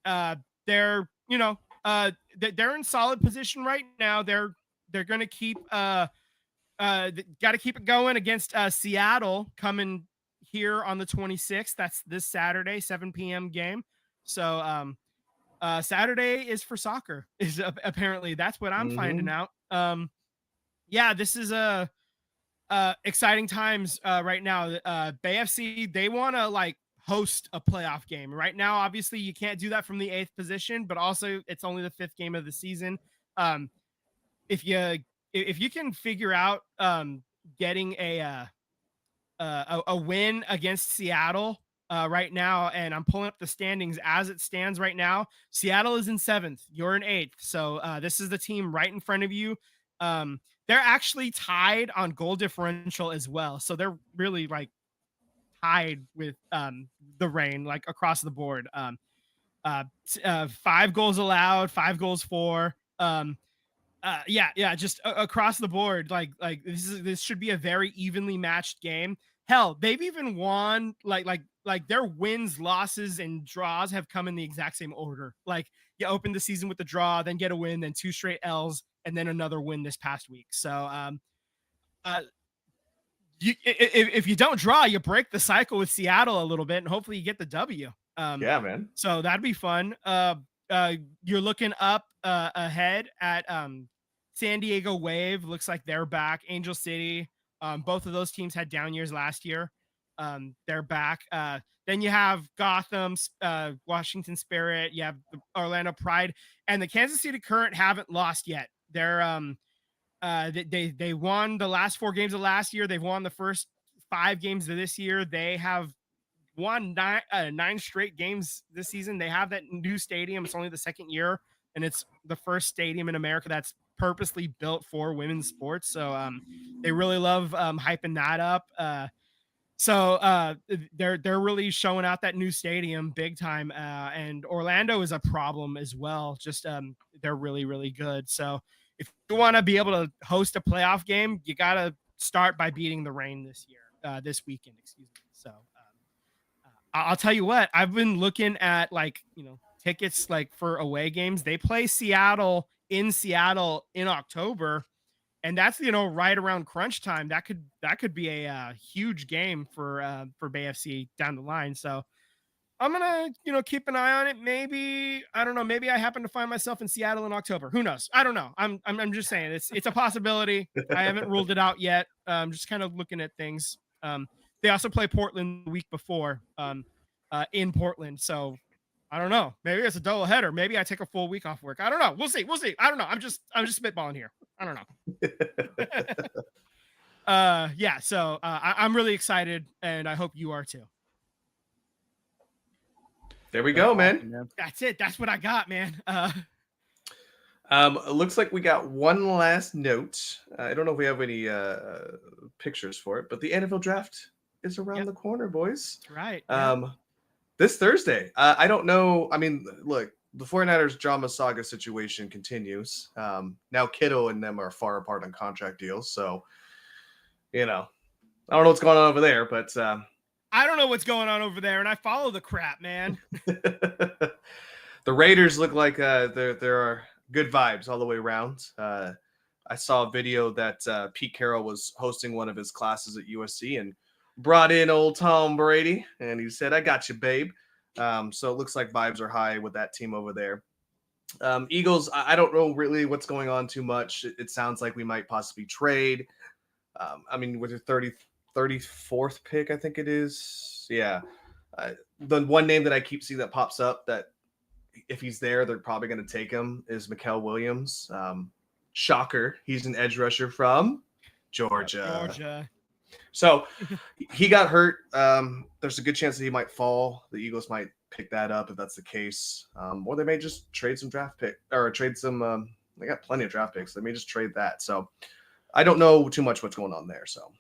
S1: They're they're in solid position right now. They're going to keep got to keep it going against Seattle coming here on the 26th. That's this Saturday, 7 p.m. game. So Saturday is for soccer. Is apparently that's what I'm finding out. Yeah, this is a exciting times right now. BFC, they want to like host a playoff game right now. Obviously, you can't do that from the 8th position, but also it's only the 5th game of the season. If you can figure out getting a win against Seattle right now, and I'm pulling up the standings as it stands right now. Seattle is in 7th. You're in 8th. So this is the team right in front of you. They're actually tied on goal differential as well. So they're really like tied with the Reign, like across the board. 5 goals allowed, 5 goals for. Just across the board. Like this should be a very evenly matched game. Hell, they've even won like their wins, losses, and draws have come in the exact same order. Like you open the season with the draw, then get a win, then 2 straight L's, and then another win this past week. So if you don't draw, you break the cycle with Seattle a little bit, and hopefully you get the W.
S3: Yeah, man.
S1: So that'd be fun. You're looking up ahead at San Diego Wave. Looks like they're back. Angel City. Both of those teams had down years last year. They're back. Then you have Gotham, Washington Spirit. You have the Orlando Pride, and the Kansas City Current haven't lost yet. They're they won the last 4 games of last year. They've won the first 5 games of this year. They have won 9 straight games this season. They have that new stadium. It's only the 2nd year, and it's the first stadium in America that's purposely built for women's sports. So they really love hyping that up. So they're really showing out that new stadium big time. And Orlando is a problem as well. Just they're really, really good. So if you want to be able to host a playoff game, you got to start by beating the Reign this year, this weekend, excuse me. So I'll tell you what, I've been looking at tickets like for away games. They play Seattle in October. And that's, right around crunch time. That could be a huge game for BFC down the line. So I'm going to, keep an eye on it. Maybe, I don't know, maybe I happen to find myself in Seattle in October. Who knows? I don't know. I'm just saying it's a possibility. I haven't ruled it out yet. I'm just kind of looking at things. They also play Portland the week before in Portland. So I don't know. Maybe it's a double header. Maybe I take a full week off work. I don't know. We'll see. I don't know. I'm just spitballing here. I don't know. Yeah. So I'm really excited, and I hope you are too.
S3: There we go, man.
S1: That's it. That's what I got, man.
S3: It looks like we got one last note. I don't know if we have any pictures for it, but the NFL draft is around the corner, boys.
S1: That's right.
S3: This Thursday. I don't know. I mean, look, the 49ers drama saga situation continues. Now Kittle and them are far apart on contract deals. So, I don't know what's going on over there, but
S1: I don't know what's going on over there, and I follow the crap, man.
S3: The Raiders look like there are good vibes all the way around. I saw a video that Pete Carroll was hosting one of his classes at USC and brought in old Tom Brady, and he said, "I got you, babe." So it looks like vibes are high with that team over there. Eagles, I don't know really what's going on too much. It sounds like we might possibly trade. I mean, with your 34th pick, I think it is. Yeah. The one name that I keep seeing that pops up that if he's there, they're probably going to take him is Mikael Williams. Shocker. He's an edge rusher from Georgia. So he got hurt. There's a good chance that he might fall. The Eagles might pick that up if that's the case. Or they may just trade some draft pick or trade some. They got plenty of draft picks. They may just trade that. So I don't know too much what's going on there. So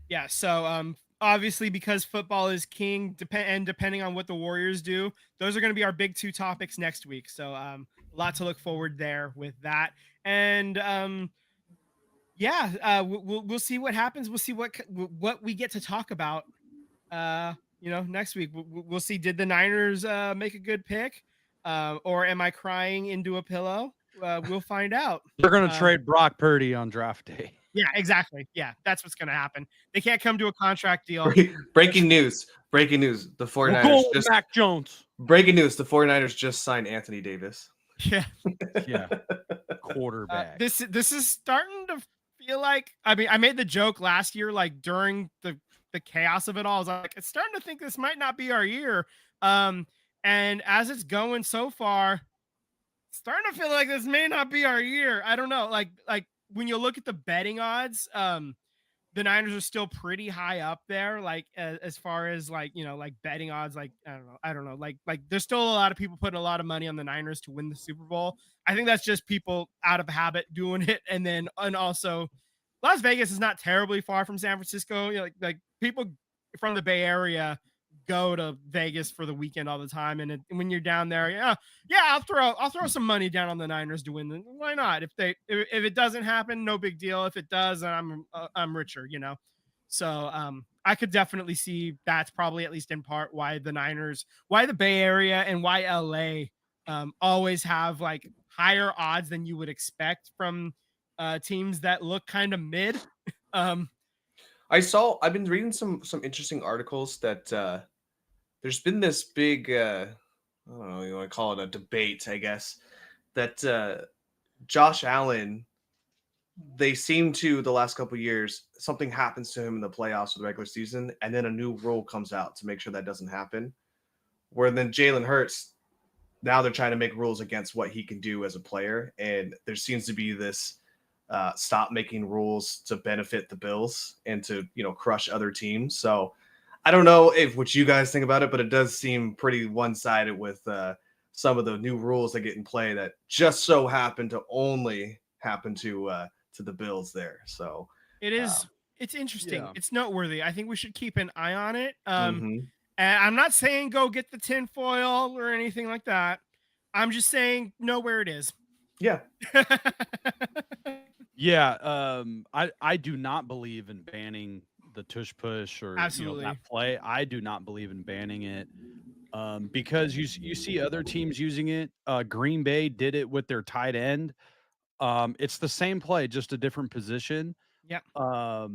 S1: yeah. So obviously because football is king, depending on what the Warriors do, those are going to be our big 2 topics next week. So a lot to look forward there with that. And we'll see what happens. We'll see what we get to talk about next week we'll see. Did the Niners make a good pick, or am I crying into a pillow? We'll find out.
S2: They're going to trade Brock Purdy on draft day.
S1: Yeah, exactly. Yeah, that's what's going to happen. They can't come to a contract deal.
S3: Breaking news. The 49ers just
S2: Mac Jones.
S3: Breaking news. The 49ers just signed Anthony Davis.
S1: Yeah.
S2: Yeah. Quarterback.
S1: This is starting to feel like, I mean, I made the joke last year, like during the chaos of it all. I was like, it's starting to think this might not be our year. And as it's going so far, it's starting to feel like this may not be our year. I don't know. Like when you look at the betting odds, the Niners are still pretty high up there. Like as far as like betting odds, like I don't know. Like there's still a lot of people putting a lot of money on the Niners to win the Super Bowl. I think that's just people out of habit doing it, and also Las Vegas is not terribly far from San Francisco. Like people from the Bay Area go to Vegas for the weekend all the time, and when you're down there, I'll throw some money down on the Niners to win. Why not? If it doesn't happen, no big deal. If it does, then I'm richer, So I could definitely see that's probably at least in part why the Niners, why the Bay Area, and why LA always have like higher odds than you would expect from teams that look kind of mid.
S3: I've been reading some interesting articles that there's been this big I don't know, you want to call it a debate, I guess, that Josh Allen, they seem to, the last couple of years, something happens to him in the playoffs or the regular season, and then a new rule comes out to make sure that doesn't happen. Where then Jalen Hurts, now they're trying to make rules against what he can do as a player, and there seems to be this stop making rules to benefit the Bills and to crush other teams. So I don't know what you guys think about it, but it does seem pretty one-sided with some of the new rules that get in play that just so happen to only happen to the Bills there. So
S1: it is. It's interesting.
S2: Yeah.
S1: It's noteworthy. I think we should keep an eye on it. And I'm not saying go get the tinfoil or anything like that. I'm just saying know where it is.
S3: Yeah.
S2: Yeah. I do not believe in banning the tush push or that play. I do not believe in banning it because you see other teams using it. Green Bay did it with their tight end. It's the same play, just a different position.
S1: Yeah.
S3: So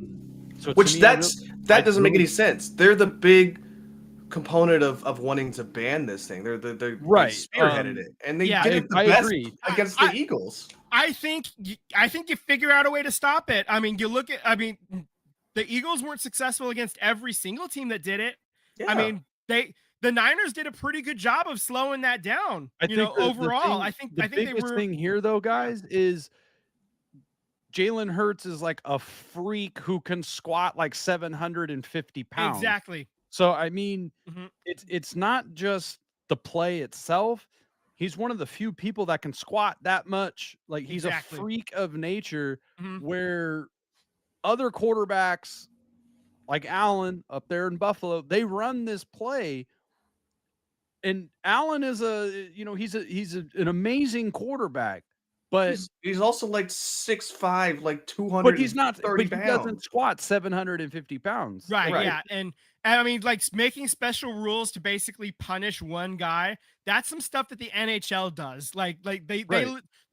S3: that doesn't make any sense. They're the big component of wanting to ban this thing. They're
S2: right.
S3: They spearheaded it, and they did it the best against the Eagles.
S1: I think you figure out a way to stop it. I mean, the Eagles weren't successful against every single team that did it. Yeah. I mean, the Niners did a pretty good job of slowing that down. I think the biggest
S2: thing here, though, guys, is Jalen Hurts is like a freak who can squat like 750 pounds.
S1: Exactly.
S2: So I mean, it's not just the play itself. He's one of the few people that can squat that much. Like he's a freak of nature, where other quarterbacks like Allen up there in Buffalo, they run this play. And Allen is he's an amazing quarterback, but
S3: he's also like 6'5", like 200.
S2: But he's not. But he doesn't squat 750 pounds.
S1: Right. Yeah. And I mean, like making special rules to basically punish one guy. That's some stuff that the NHL does. Like they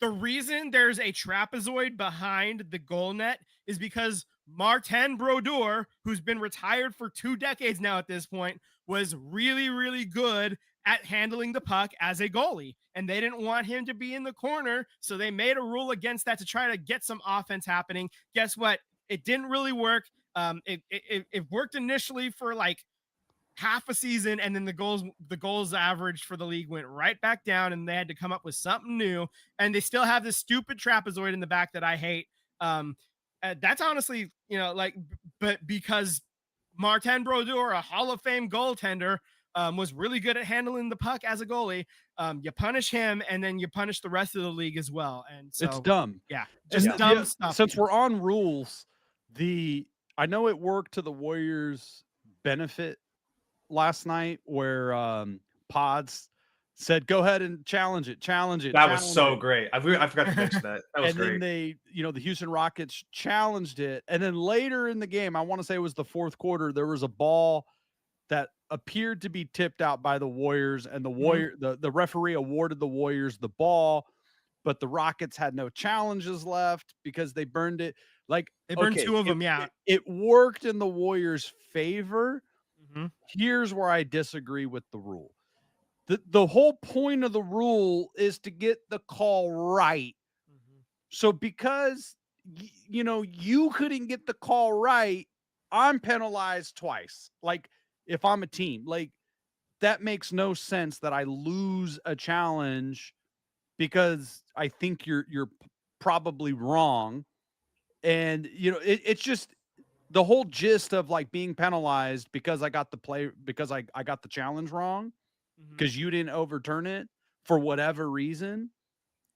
S1: the reason there's a trapezoid behind the goal net is because Martin Brodeur, who's been retired for 2 decades now at this point, was really, really good at handling the puck as a goalie. And they didn't want him to be in the corner. So they made a rule against that to try to get some offense happening. Guess what? It didn't really work. It worked initially for like half a season, and then the goals average for the league went right back down, and they had to come up with something new. And they still have this stupid trapezoid in the back that I hate. That's honestly, but because Martin Brodeur, a Hall of Fame goaltender, was really good at handling the puck as a goalie. You punish him, and then you punish the rest of the league as well. And so
S2: it's dumb.
S1: Yeah, just dumb stuff.
S2: Since we're on rules, I know it worked to the Warriors' benefit last night, where Pods said, "Go ahead and challenge it."
S3: That was so great. I forgot to mention that. That was
S2: and
S3: great.
S2: Then they, the Houston Rockets challenged it, and then later in the game, I want to say it was the fourth quarter, there was a ball that appeared to be tipped out by the Warriors, and the referee awarded the Warriors the ball, but the Rockets had no challenges left because they burned it. Like,
S1: They burned 2 of them. Yeah.
S2: It worked in the Warriors' favor.
S1: Mm-hmm.
S2: Here's where I disagree with the rule. The whole point of the rule is to get the call right.
S1: Mm-hmm.
S2: So because, you couldn't get the call right, I'm penalized twice. Like, if I'm a team, like, that makes no sense that I lose a challenge because I think you're probably wrong. And, it's just the whole gist of like being penalized because I got I got the challenge wrong because you didn't overturn it for whatever reason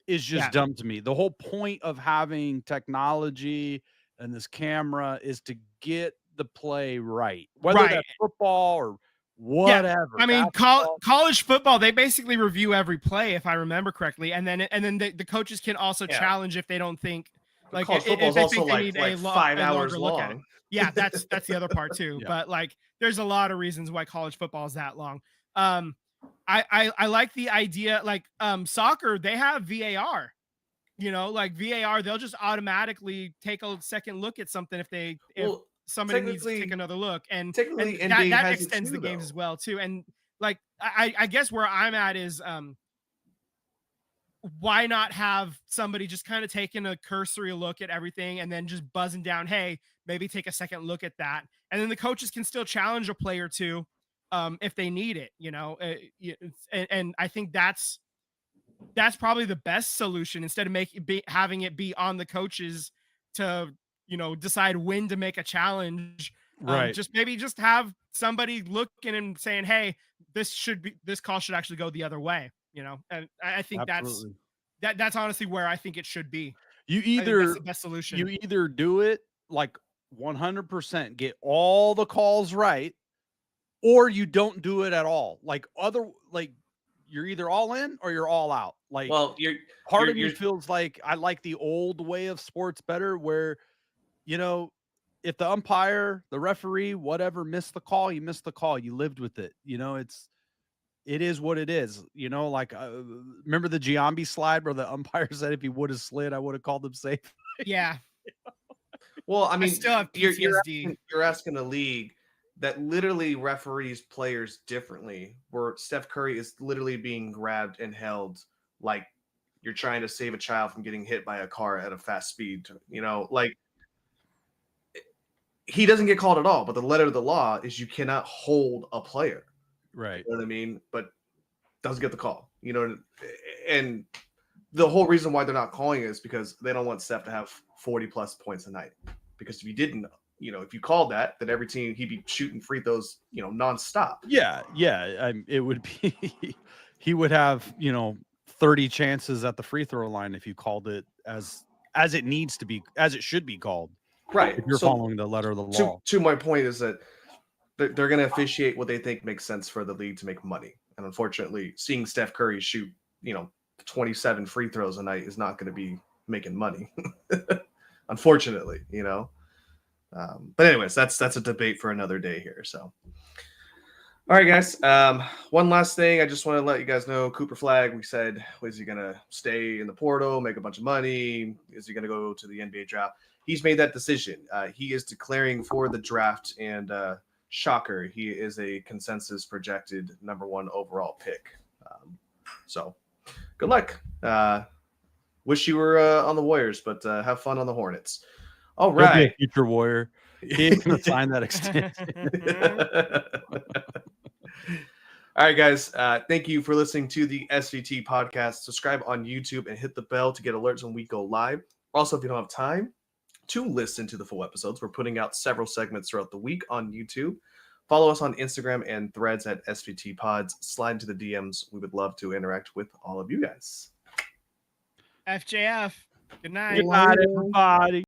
S2: is just dumb to me. The whole point of having technology and this camera is to get the play right, whether that's football or whatever.
S1: I mean, college football, they basically review every play, if I remember correctly, and then the coaches can also challenge if they don't think like
S3: college football is also like 5 hours long.
S1: Yeah, that's the other part too. But like, there's a lot of reasons why college football is that long. I like the idea, like soccer, they have VAR, like VAR, they'll just automatically take a second look at something if somebody needs to take another look, and that extends the games as well too. And like, I guess where I'm at is why not have somebody just kind of taking a cursory look at everything and then just buzzing down, hey, maybe take a second look at that, and then the coaches can still challenge a play or two if they need it, and I think that's probably the best solution, instead of having it be on the coaches to, decide when to make a challenge.
S2: Right.
S1: Just have somebody looking and saying, hey, this call should actually go the other way, and I think that's honestly where I think it should be.
S2: You either
S1: that's the best solution.
S2: You either do it like 100%, get all the calls right, or you don't do it at all. Like you're either all in or you're all out. Like,
S3: well,
S2: part of me feels like I like the old way of sports better, where, if the umpire, the referee, whatever, missed the call, you missed the call. You lived with it. It is what it is. Like, remember the Giambi slide where the umpire said if he would have slid, I would have called him safe.
S1: Yeah.
S3: Well, I mean,
S1: I still have PTSD.
S3: You're asking a league that literally referees players differently, where Steph Curry is literally being grabbed and held like you're trying to save a child from getting hit by a car at a fast speed. Like, he doesn't get called at all, but the letter of the law is you cannot hold a player.
S2: Right.
S3: You know what I mean? But doesn't get the call, and the whole reason why they're not calling it is because they don't want Steph to have 40 plus points a night. Because if you didn't, if you called that, then every team, he'd be shooting free throws, nonstop.
S2: Yeah. It would be, he would have, 30 chances at the free throw line if you called it as it needs to be, as it should be called.
S3: Right.
S2: If you're following the letter of the law.
S3: To my point is that they're going to officiate what they think makes sense for the league to make money. And unfortunately, seeing Steph Curry shoot, 27 free throws a night is not going to be making money. Unfortunately, but anyways, that's a debate for another day here. So, all right, guys. One last thing, I just want to let you guys know, Cooper Flag, we said, is he going to stay in the portal, make a bunch of money? Is he going to go to the NBA draft? He's made that decision. He is declaring for the draft, and shocker, he is a consensus projected #1 overall pick. So good luck. Wish you were on the Warriors, but have fun on the Hornets. All right.
S2: He'll be a future Warrior. He's going to sign that extension.
S3: All right, guys. Thank you for listening to the SVT podcast. Subscribe on YouTube and hit the bell to get alerts when we go live. Also, if you don't have time to listen to the full episodes, we're putting out several segments throughout the week on YouTube. Follow us on Instagram and Threads at SVT Pods. Slide into the DMs. We would love to interact with all of you guys.
S1: FJF. Good night.
S2: Good night, everybody.